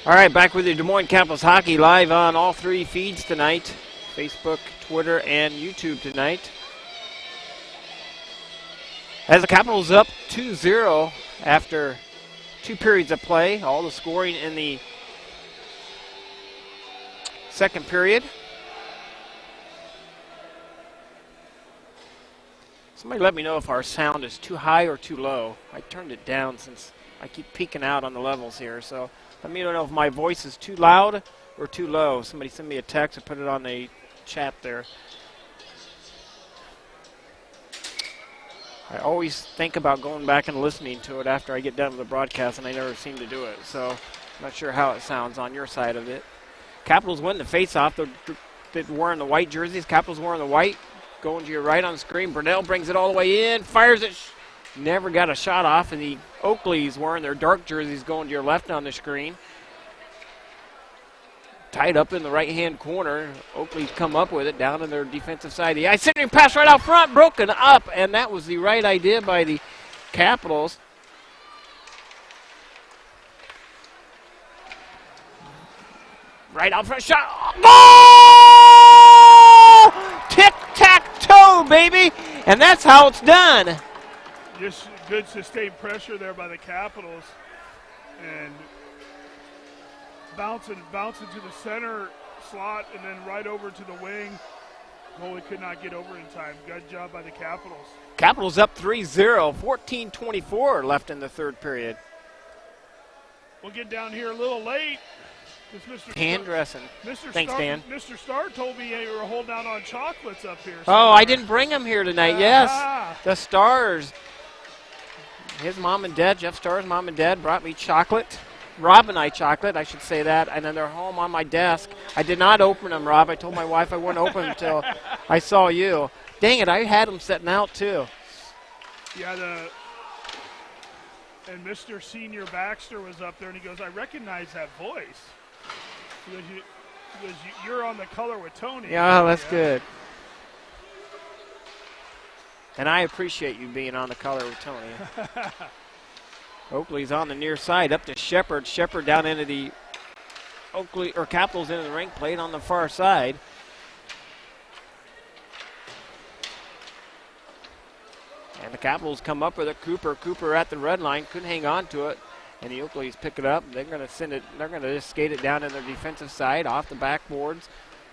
All right, back with you, Des Moines Capitals Hockey live on all three feeds tonight. Facebook, Twitter, and YouTube tonight. As the Capitals up 2-0 after 2 periods of play. All the scoring in the second period. Somebody let me know if our sound is too high or too low. I turned it down since I keep peeking out on the levels here, so let me know if my voice is too loud or too low. Somebody send me a text or put it on the chat there. I always think about going back and listening to it after I get done with the broadcast, and I never seem to do it, so I'm not sure how it sounds on your side of it. Capitals win the face-off. They're wearing the white jerseys. Capitals wearing the white. Going to your right on the screen. Brunell brings it all the way in, fires it. Never got a shot off, and the Oakleys wearing their dark jerseys going to your left on the screen. Tied up in the right-hand corner. Oakleys come up with it down in their defensive side of the ice. Sending pass right out front, broken up, and that was the right idea by the Capitals. Right out front, shot. Goal! Tic-tac-toe, baby! And that's how it's done. Just good sustained pressure there by the Capitals. And bouncing to the center slot and then right over to the wing. Goalie could not get over in time. Good job by the Capitals. Capitals up 3-0, 14:24 left in the third period. We'll get down here a little late. Hand dressing. Thanks, Dan. Mr. Starr told me you were holding out on chocolates up here. Oh, I didn't bring them here tonight. Yes, the Stars. His mom and dad, Jeff Starr's mom and dad, brought me chocolate. Rob and I chocolate, I should say that, and then they're home on my desk. I did not open them, Rob. I told my wife I wouldn't open them until I saw you. Dang it, I had them setting out, too. Yeah, and Mr. Senior Baxter was up there, and he goes, I recognize that voice. Because you're on the color with Tony. Yeah, that's good. And I appreciate you being on the color with Tony. Oakley's on the near side, up to Shepard. Shepard down into the Capitals into the rink, played on the far side. And the Capitals come up with it. Cooper at the red line, couldn't hang on to it. And the Oakleys pick it up. They're going to send it. They're going to just skate it down in their defensive side, off the backboards,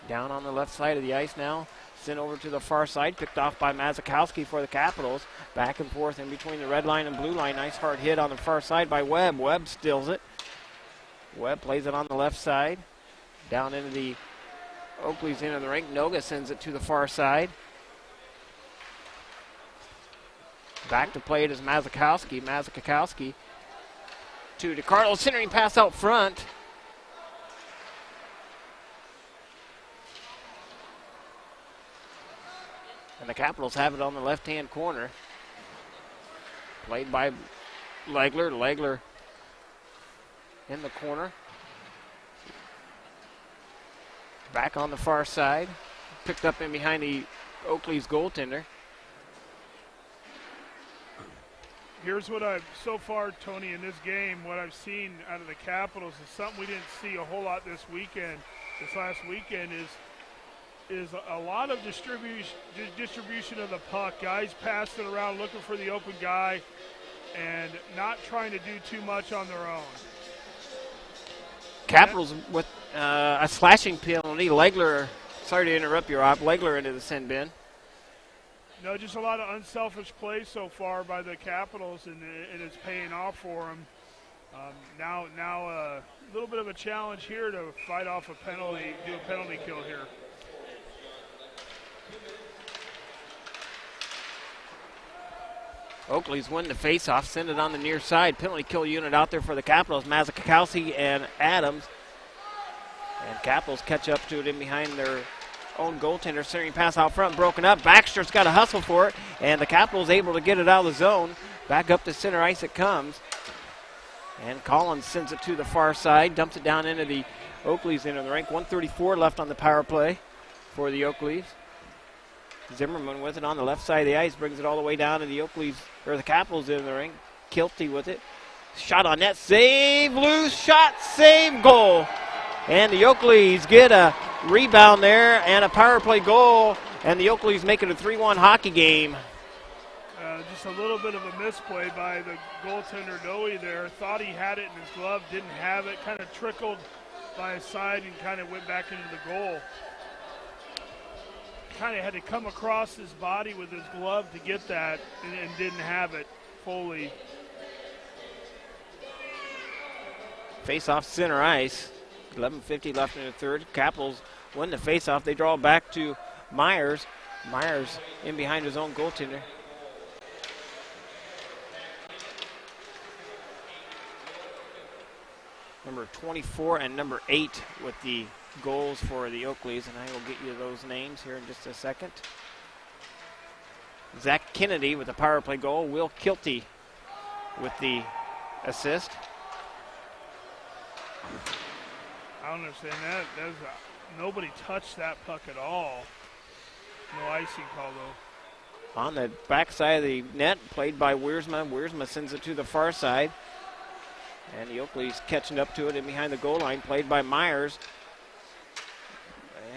down on the left side of the ice now. Sent over to the far side, picked off by Mazikowski for the Capitals. Back and forth in between the red line and blue line. Nice hard hit on the far side by Webb. Webb steals it. Webb plays it on the left side, down into the Oakleys into the rink. Noga sends it to the far side. Back to play it is Mazikowski. Mazikowski to DeCarlo, centering pass out front. And the Capitals have it on the left-hand corner. Played by Legler. Legler in the corner. Back on the far side. Picked up in behind the Oakley's goaltender. Here's what I've, so far, Tony, in this game, what I've seen out of the Capitals is something we didn't see a whole lot this last weekend is a lot of distribution of the puck. Guys passing it around, looking for the open guy, and not trying to do too much on their own. Capitals with a slashing penalty. Legler, sorry to interrupt you, Rob. Legler into the sin bin. No, just a lot of unselfish plays so far by the Capitals, and it's paying off for them. Now a little bit of a challenge here to fight off a penalty, do a penalty kill here. Oakley's win the faceoff, send it on the near side. Penalty kill unit out there for the Capitals. Mazikowski and Adams. And Capitals catch up to it in behind their own goaltender. Centering pass out front, broken up. Baxter's got to hustle for it, and the Capitals able to get it out of the zone. Back up to center ice it comes. And Collins sends it to the far side, dumps it down into the Oakleys into the rink. 1:34 left on the power play for the Oakleys. Zimmerman with it on the left side of the ice, brings it all the way down to the Oakleys, or the Capitals in the ring. Kilty with it. Shot on net, save, loose, shot, save, goal. And the Oakleys get a rebound there and a power play goal, and the Oakleys make it a 3-1 hockey game. Just a little bit of a misplay by the goaltender Noe there. Thought he had it in his glove, didn't have it, kind of trickled by his side and kind of went back into the goal. Kind of had to come across his body with his glove to get that and didn't have it fully. Face off center ice. 11:50 left in the third. Capitals win the face off. They draw back to Myers. Myers in behind his own goaltender. Number 24 and number 8 with the goals for the Oakleys, and I will get you those names here in just a second. Zach Kennedy with the power play goal. Will Kilty with the assist. I don't understand that. Nobody touched that puck at all. No icing call, though. On the backside of the net, played by Wiersma. Wiersma sends it to the far side. And the Oakleys catching up to it in behind the goal line, played by Myers.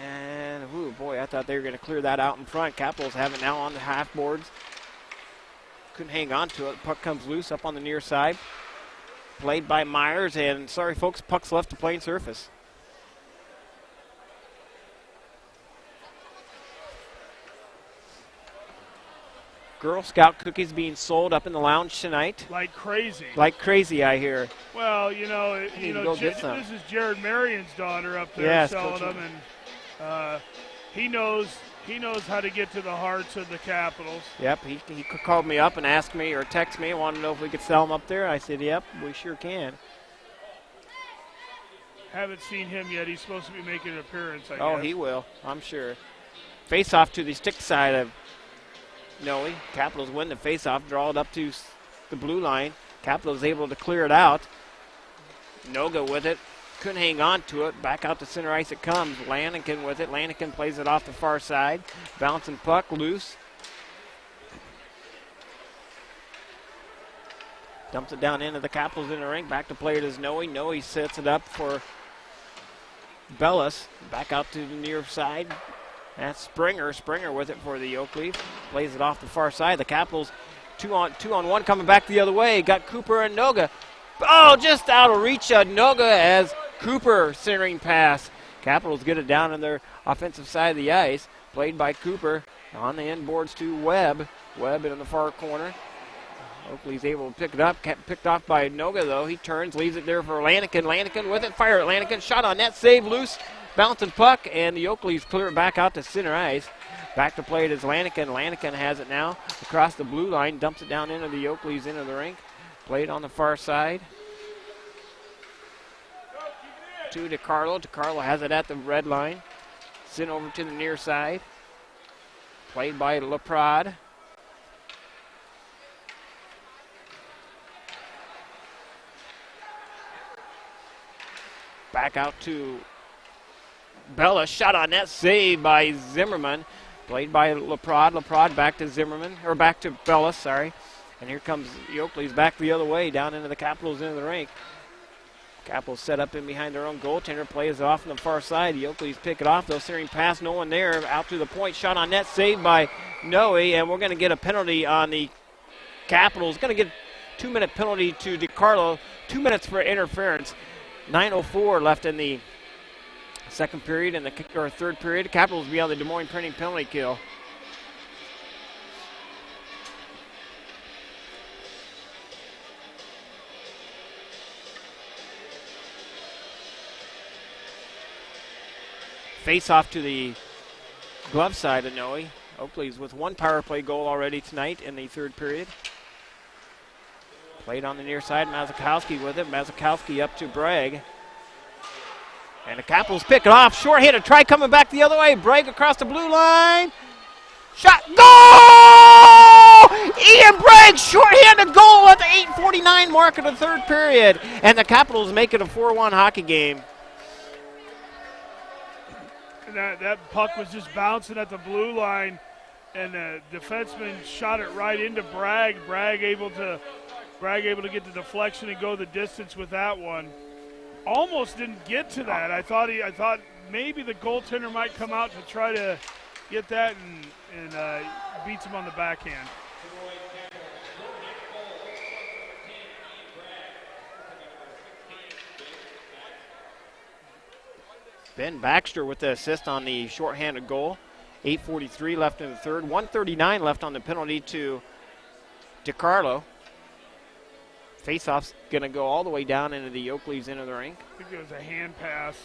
And, ooh, boy, I thought they were going to clear that out in front. Capitals have it now on the half boards. Couldn't hang on to it. Puck comes loose up on the near side. Played by Myers, and sorry, folks, puck's left the playing surface. Girl Scout cookies being sold up in the lounge tonight. Like crazy. Like crazy, I hear. Well, this is Jared Marion's daughter up there selling them, and he knows how to get to the hearts of the Capitals. Yep, he called me up and asked me or texted me, wanted to know if we could sell them up there. I said, yep, we sure can. Haven't seen him yet. He's supposed to be making an appearance, I guess. Oh, he will, I'm sure. Face off to the stick side of Noe. Capitals win the face off, draw it up to the blue line. Capitals able to clear it out. Noga with it. Couldn't hang on to it. Back out to center ice it comes. Lanigan with it. Lanigan plays it off the far side. Bouncing puck loose. Dumps it down into the Capitals in the rink. Back to play it is Noe. Noe sets it up for Bellis. Back out to the near side. That's Springer. Springer with it for the Oakleys. Plays it off the far side. The Capitals two on one coming back the other way. Got Cooper and Noga. Oh, just out of reach of Noga as Cooper centering pass. Capitals get it down on their offensive side of the ice. Played by Cooper on the end boards to Webb. Webb in the far corner. Oakley's able to pick it up. Picked off by Noga, though. He turns, leaves it there for Lanigan. Lanigan with it. Fire at Lanigan. Shot on net. Save loose. Bouncing puck, and the Oakleys clear it back out to center ice. Back to play it is Lanigan. Lanigan has it now across the blue line. Dumps it down into the Oakleys into the rink. Played on the far side. To DeCarlo. DeCarlo has it at the red line. Sent over to the near side. Played by LaPrade. Back out to Bella. Shot on net. Saved by Zimmerman. Played by LaPrade. LaPrade back to Zimmerman. Or back to Bella, sorry. And here comes the Oakleys back the other way, down into the Capitals into the rink. Capitals set up in behind their own goaltender, plays it off on the far side. The Oakleys pick it off, though, steering past, no one there, out to the point. Shot on net, saved by Noe, and we're going to get a penalty on the Capitals. Going to get a 2-minute penalty to DeCarlo, 2 minutes for interference. 9:04 left in the second period, or third period. The Capitals will be on the Des Moines Printing penalty kill. Face off to the glove side of Noe. Oakley's with one power play goal already tonight in the third period. Played on the near side. Mazakowski with it. Mazakowski up to Bragg. And the Capitals pick it off. Short-handed try coming back the other way. Bragg across the blue line. Shot. Goal! Ian Bragg, short-handed goal at the 8:49 mark of the third period. And the Capitals make it a 4-1 hockey game. That puck was just bouncing at the blue line, and the defenseman shot it right into Bragg. Bragg able to Bragg able to get the deflection and go the distance with that one. Almost didn't get to that. I thought maybe the goaltender might come out to try to get that and beats him on the backhand. Ben Baxter with the assist on the shorthanded goal. 8:43 left in the third. 1:39 left on the penalty to DiCarlo. Faceoff's going to go all the way down into the Oakley's end of the rink. I think it was a hand pass.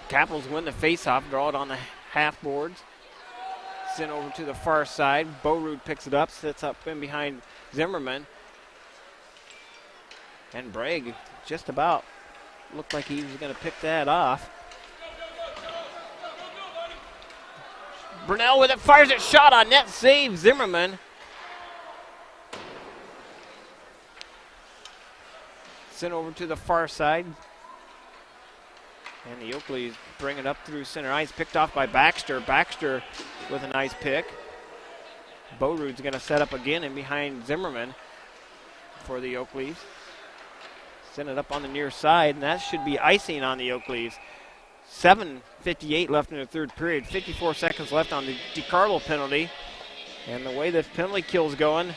Capitals win the faceoff, draw it on the half boards. Sent over to the far side. Borud picks it up, sits up in behind Zimmerman. And Bragg just about looked like he was going to pick that off. Brunel with it, fires it, shot on net, save Zimmerman. Sent over to the far side. And the Oakleys bring it up through center ice, picked off by Baxter. Baxter with a nice pick. Borud's going to set up again in behind Zimmerman for the Oakleys. Send it up on the near side, and that should be icing on the Oakleys. 7:58 left in the third period. 54 seconds left on the DiCarlo penalty. And the way this penalty kill is going,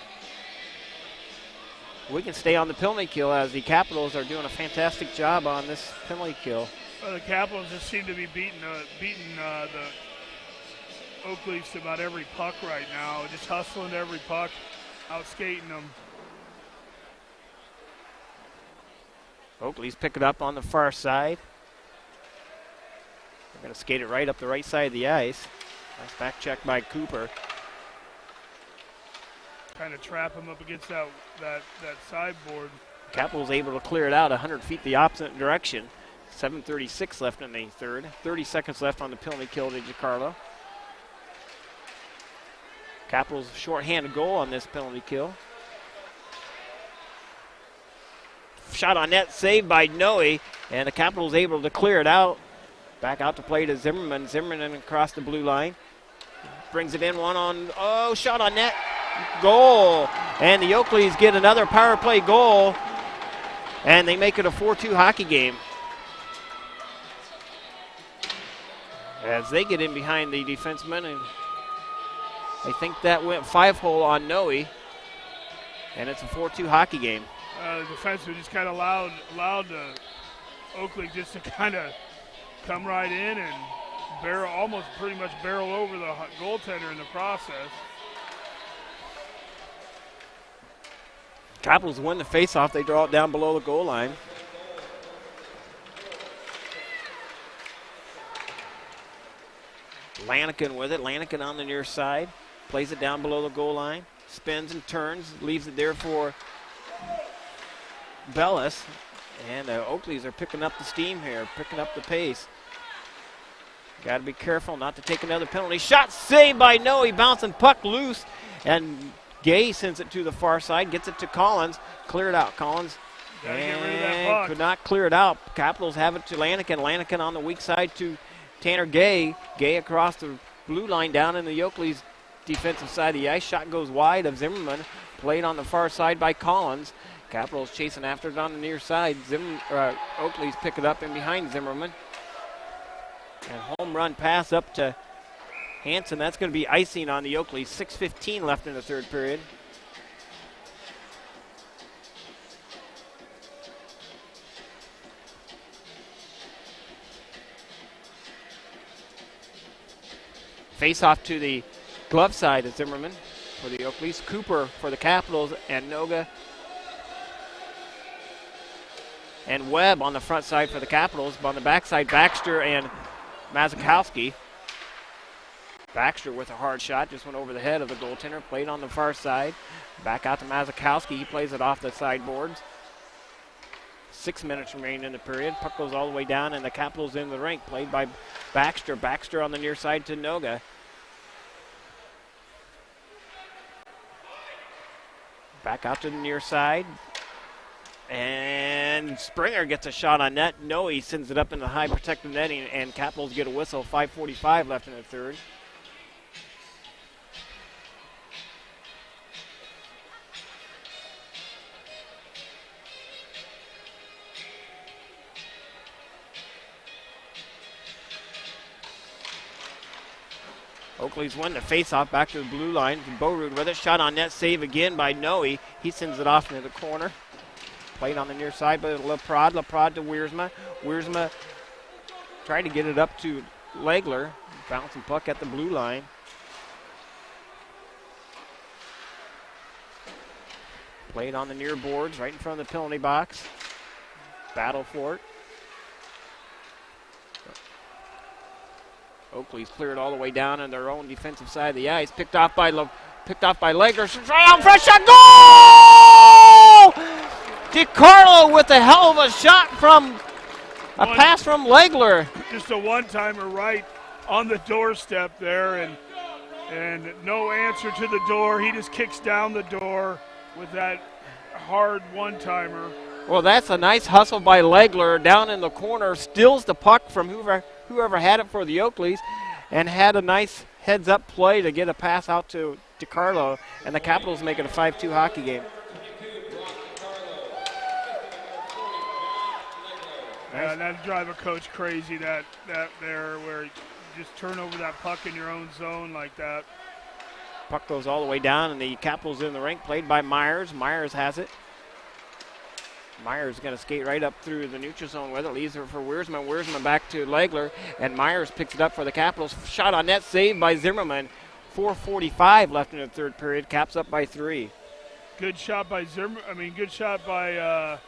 we can stay on the penalty kill as the Capitals are doing a fantastic job on this penalty kill. Well, the Capitals just seem to be beating the Oakleys to about every puck right now. Just hustling to every puck, out skating them. Oakley's pick it up on the far side. They're going to skate it right up the right side of the ice. Nice back check by Cooper. Kind of trap him up against that sideboard. Capitals able to clear it out 100 feet the opposite direction. 7:36 left in the third. 30 seconds left on the penalty kill to DiCarlo. Capitals shorthanded goal on this penalty kill. Shot on net, saved by Noe, and the Capitals able to clear it out. Back out to play to Zimmerman. Zimmerman across the blue line. Brings it in shot on net. Goal. And the Oakleys get another power play goal, and they make it a 4-2 hockey game. As they get in behind the defenseman, and I think that went 5-hole on Noe, and it's a 4-2 hockey game. The defenseman just kind of allowed Oakley just to kind of come right in and almost pretty much barrel over the goaltender in the process. Capitals win the faceoff. They draw it down below the goal line. Lanigan with it. Lanigan on the near side. Plays it down below the goal line. Spins and turns. Leaves it there for Bellis. And the Oakleys are picking up the steam here. Picking up the pace. Got to be careful not to take another penalty. Shot saved by Noe. Bouncing puck loose. And Gay sends it to the far side. Gets it to Collins. Clear it out. Collins. And could not clear it out. Capitals have it to Lanigan. Lanigan on the weak side to Tanner Gay. Gay across the blue line down in the Oakleys defensive side of the ice. Shot goes wide of Zimmerman. Played on the far side by Collins. Capitals chasing after it on the near side. Oakleys pick it up in behind Zimmerman. And home run pass up to Hansen. That's going to be icing on the Oakleys. 6:15 left in the third period. Face off to the glove side of Zimmerman for the Oakleys. Cooper for the Capitals, and Noga and Webb on the front side for the Capitals. But on the back side, Baxter and Mazakowski. Baxter with a hard shot, just went over the head of the goaltender, played on the far side. Back out to Mazakowski. He plays it off the sideboards. 6 minutes remain in the period. Puck goes all the way down, and the Capitals in the rink, played by Baxter. Baxter on the near side to Noga. Back out to the near side. And Springer gets a shot on net. Noe sends it up in the high protective netting, and Capitals get a whistle. 5:45 left in the third. Oakley's won the face-off back to the blue line. Borud with it. Shot on net, save again by Noe. He sends it off into the corner. Played on the near side by LaPrade. LaPrade to Wiersma. Wiersma tried to get it up to Legler. Bouncing puck at the blue line. Played on the near boards, right in front of the penalty box. Battle for it. Oakley's cleared all the way down on their own defensive side of the ice. Picked off by Legler. Right out front, shot, goal! DiCarlo with a hell of a shot from a pass from Legler. Just a one-timer right on the doorstep there, and no answer to the door. He just kicks down the door with that hard one-timer. Well, that's a nice hustle by Legler down in the corner. Steals the puck from whoever had it for the Oakleys, and had a nice heads-up play to get a pass out to DiCarlo, and the Capitals make it a 5-2 hockey game. Yeah, that'd drive a coach crazy, that there, where you just turn over that puck in your own zone like that. Puck goes all the way down, and the Capitals in the rink, played by Myers. Myers has it. Myers going to skate right up through the neutral zone with it. Leaves it for Wiersma. Wiersma back to Legler, and Myers picks it up for the Capitals. Shot on net, saved by Zimmerman. 4:45 left in the third period. Caps up by 3. Good shot by Zimmerman. Good shot by,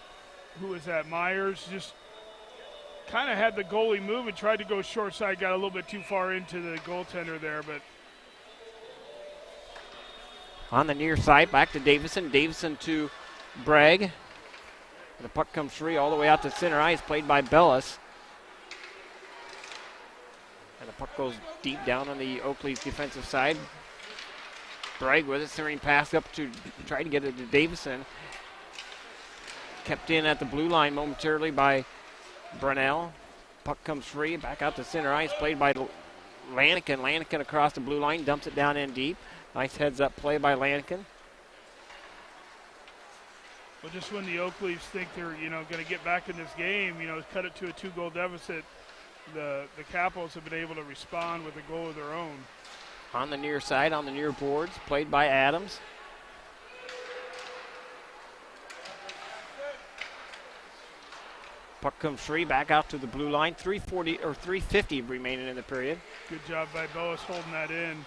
who was that, Myers? Just kind of had the goalie move and tried to go short side. Got a little bit too far into the goaltender there, but. On the near side, back to Davison. Davison to Bragg. The puck comes free all the way out to center ice, played by Bellis. And the puck goes deep down on the Oakley's defensive side. Bragg with it, centering pass up to try to get it to Davison. Kept in at the blue line momentarily by Brunel. Puck comes free, back out to center ice, played by Lanigan. Lanigan across the blue line, dumps it down in deep. Nice heads-up play by Lanigan. Well, just when the Oakleys think they're, going to get back in this game, cut it to a 2-goal deficit, the Capitals have been able to respond with a goal of their own. On the near side, on the near boards, played by Adams. Puck comes free, back out to the blue line. 3:50 remaining in the period. Good job by Boas holding that in.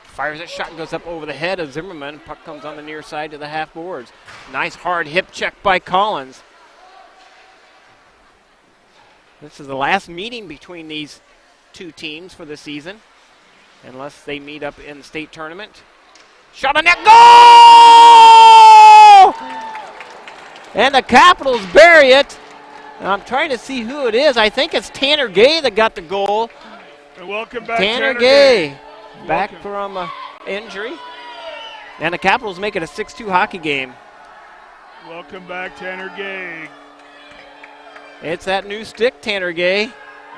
Fires it, shot goes up over the head of Zimmerman. Puck comes on the near side to the half boards. Nice hard hip check by Collins. This is the last meeting between these two teams for the season, unless they meet up in the state tournament. Shot on net, goal! And the Capitals bury it. And I'm trying to see who it is. I think it's Tanner Gay that got the goal. And welcome back, Tanner Gay. Back from injury. And the Capitals make it a 6-2 hockey game. Welcome back, Tanner Gay. It's that new stick, Tanner Gay.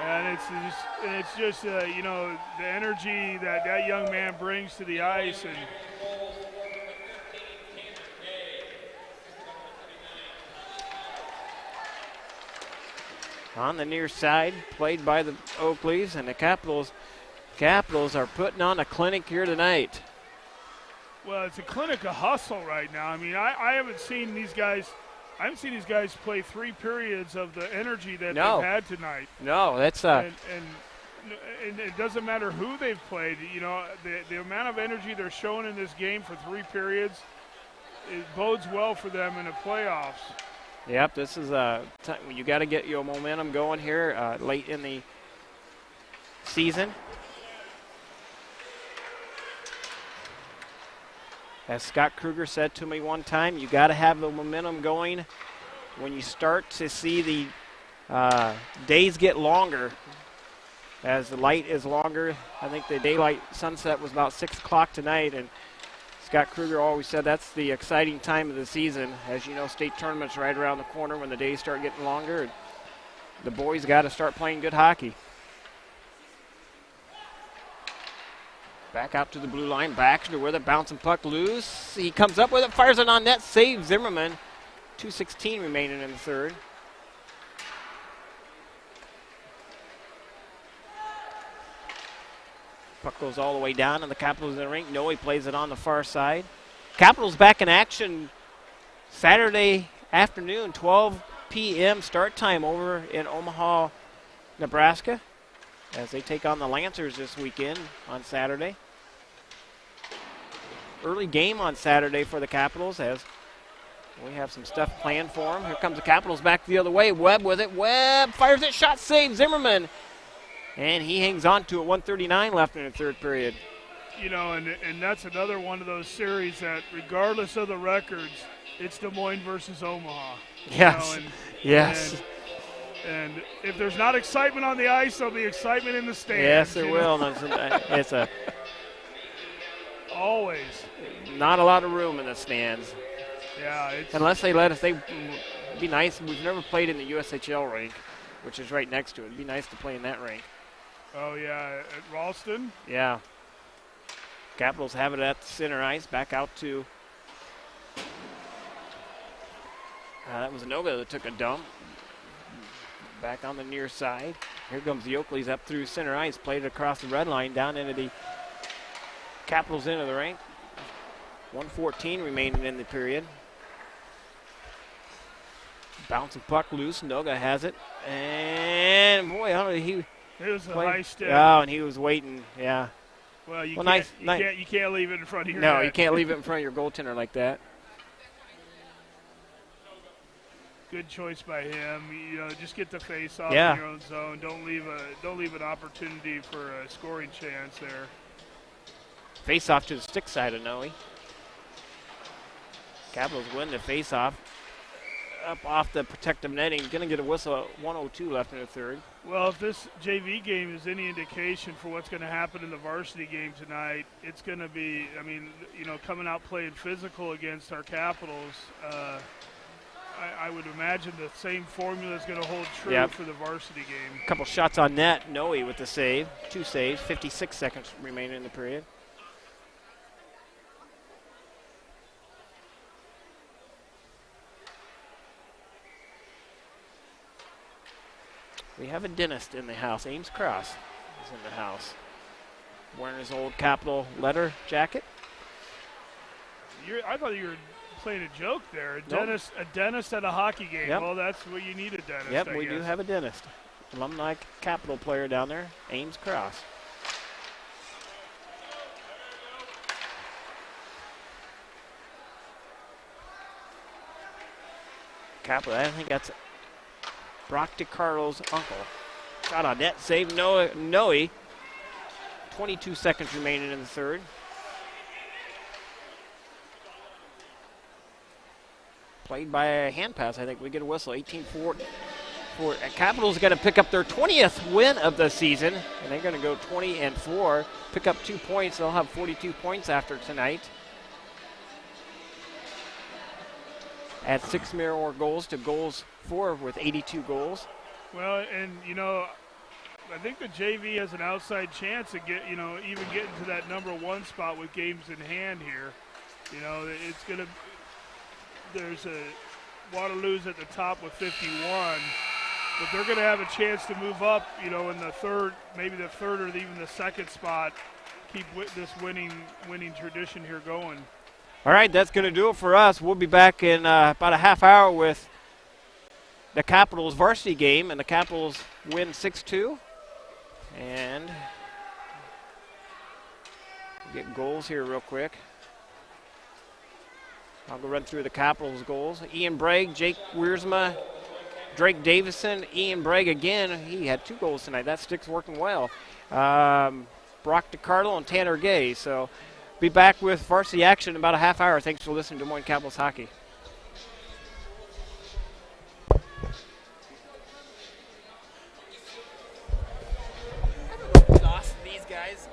And it's just the energy that young man brings to the ice. And on the near side, played by the Oakleys, and the Capitals are putting on a clinic here tonight. Well, it's a clinic of hustle right now. I haven't seen these guys. Play 3 periods of the energy that they've had tonight. No, that's and it doesn't matter who they've played. The amount of energy they're showing in this game for 3 periods, it bodes well for them in the playoffs. Yep, this is you got to get your momentum going here late in the season. As Scott Kruger said to me one time, you got to have the momentum going when you start to see the days get longer. As the light is longer, I think the daylight sunset was about 6 o'clock tonight, and Scott Kruger always said that's the exciting time of the season. As you know, state tournament's right around the corner when the days start getting longer. And the boys got to start playing good hockey. Back out to the blue line. Baxter with it. Bouncing puck loose. He comes up with it. Fires it on net. Saves Zimmerman. 2:16 remaining in the third. Puck goes all the way down, and the Capitals in the rink. Noe plays it on the far side. Capitals back in action Saturday afternoon, 12 p.m. start time over in Omaha, Nebraska, as they take on the Lancers this weekend on Saturday. Early game on Saturday for the Capitals as we have some stuff planned for them. Here comes the Capitals back the other way. Webb with it. Webb fires it. Shot saved. Zimmerman. And he hangs on to it. 1:39 left in the third period. You know, and that's another one of those series that, regardless of the records, it's Des Moines versus Omaha. Yes. You know, Yes. And if there's not excitement on the ice, there'll be excitement in the stands. Yes, there will. It's a always not a lot of room in the stands. Yeah, unless they let us. They'd be nice. We've never played in the USHL rink, which is right next to it. It'd be nice to play in that rink. Oh yeah, at Ralston. Yeah. Capitals have it at the center ice. Back out to. That was Nova that took a dump. Back on the near side. Here comes the Oakleys up through center ice. Played it across the red line down into the Capitals into the rink. 1:14 remaining in the period. Bouncing puck loose. Noga has it. And boy, it was a high stick. Oh, and he was waiting. Yeah. Well, you you can't leave it in front of your No, net. you can't leave it in front of your goaltender like that. Good choice by him. You know, just get the face off in your own zone. Don't leave an opportunity for a scoring chance there. Face off to the stick side of Noe. Capitals win the face off. Up off the protective netting. Going to get a whistle at 1:02 left in the third. Well, if this JV game is any indication for what's going to happen in the varsity game tonight, it's going to be, I mean, you know, coming out playing physical against our Capitals. I would imagine the same formula is going to hold true for the varsity game. A couple shots on net. Noe with the save. 2 saves. 56 seconds remaining in the period. We have a dentist in the house. Ames Cross is in the house. Wearing his old Capital letter jacket. I thought you were playing a joke there. Nope. A dentist at a hockey game. Yep. Well, that's what you need a dentist. Yep, I we guess. do have a dentist. Alumni Capital player down there, Ames Cross. Capital, I think that's Brock DiCarlo's uncle. Shot on net, save Noe. 22 seconds remaining in the third. Played by a hand pass, I think. We get a whistle. 18-4. Capitals got to pick up their 20th win of the season, and they're going to go 20-4. Pick up 2 points. They'll have 42 points after tonight. Add 6 more goals to goals 4 with 82 goals. Well, and you know, I think the JV has an outside chance to get, you know, even getting to that number 1 spot with games in hand here. You know, it's going to. There's a Waterloo's at the top with 51, but they're going to have a chance to move up, you know, in the third, maybe the third or even the second spot. Keep this winning tradition here going. All right, that's going to do it for us. We'll be back in about a half hour with the Capitals varsity game, and the Capitals win 6-2. And get goals here real quick. I'll go run through the Capitals goals. Ian Bragg, Jake Wiersma, Drake Davison, Ian Bragg again. He had 2 goals tonight. That stick's working well. Brock DiCarlo and Tanner Gay. So be back with varsity action in about a half hour. Thanks for listening to Des Moines Capitals Hockey. I don't know if we lost these guys.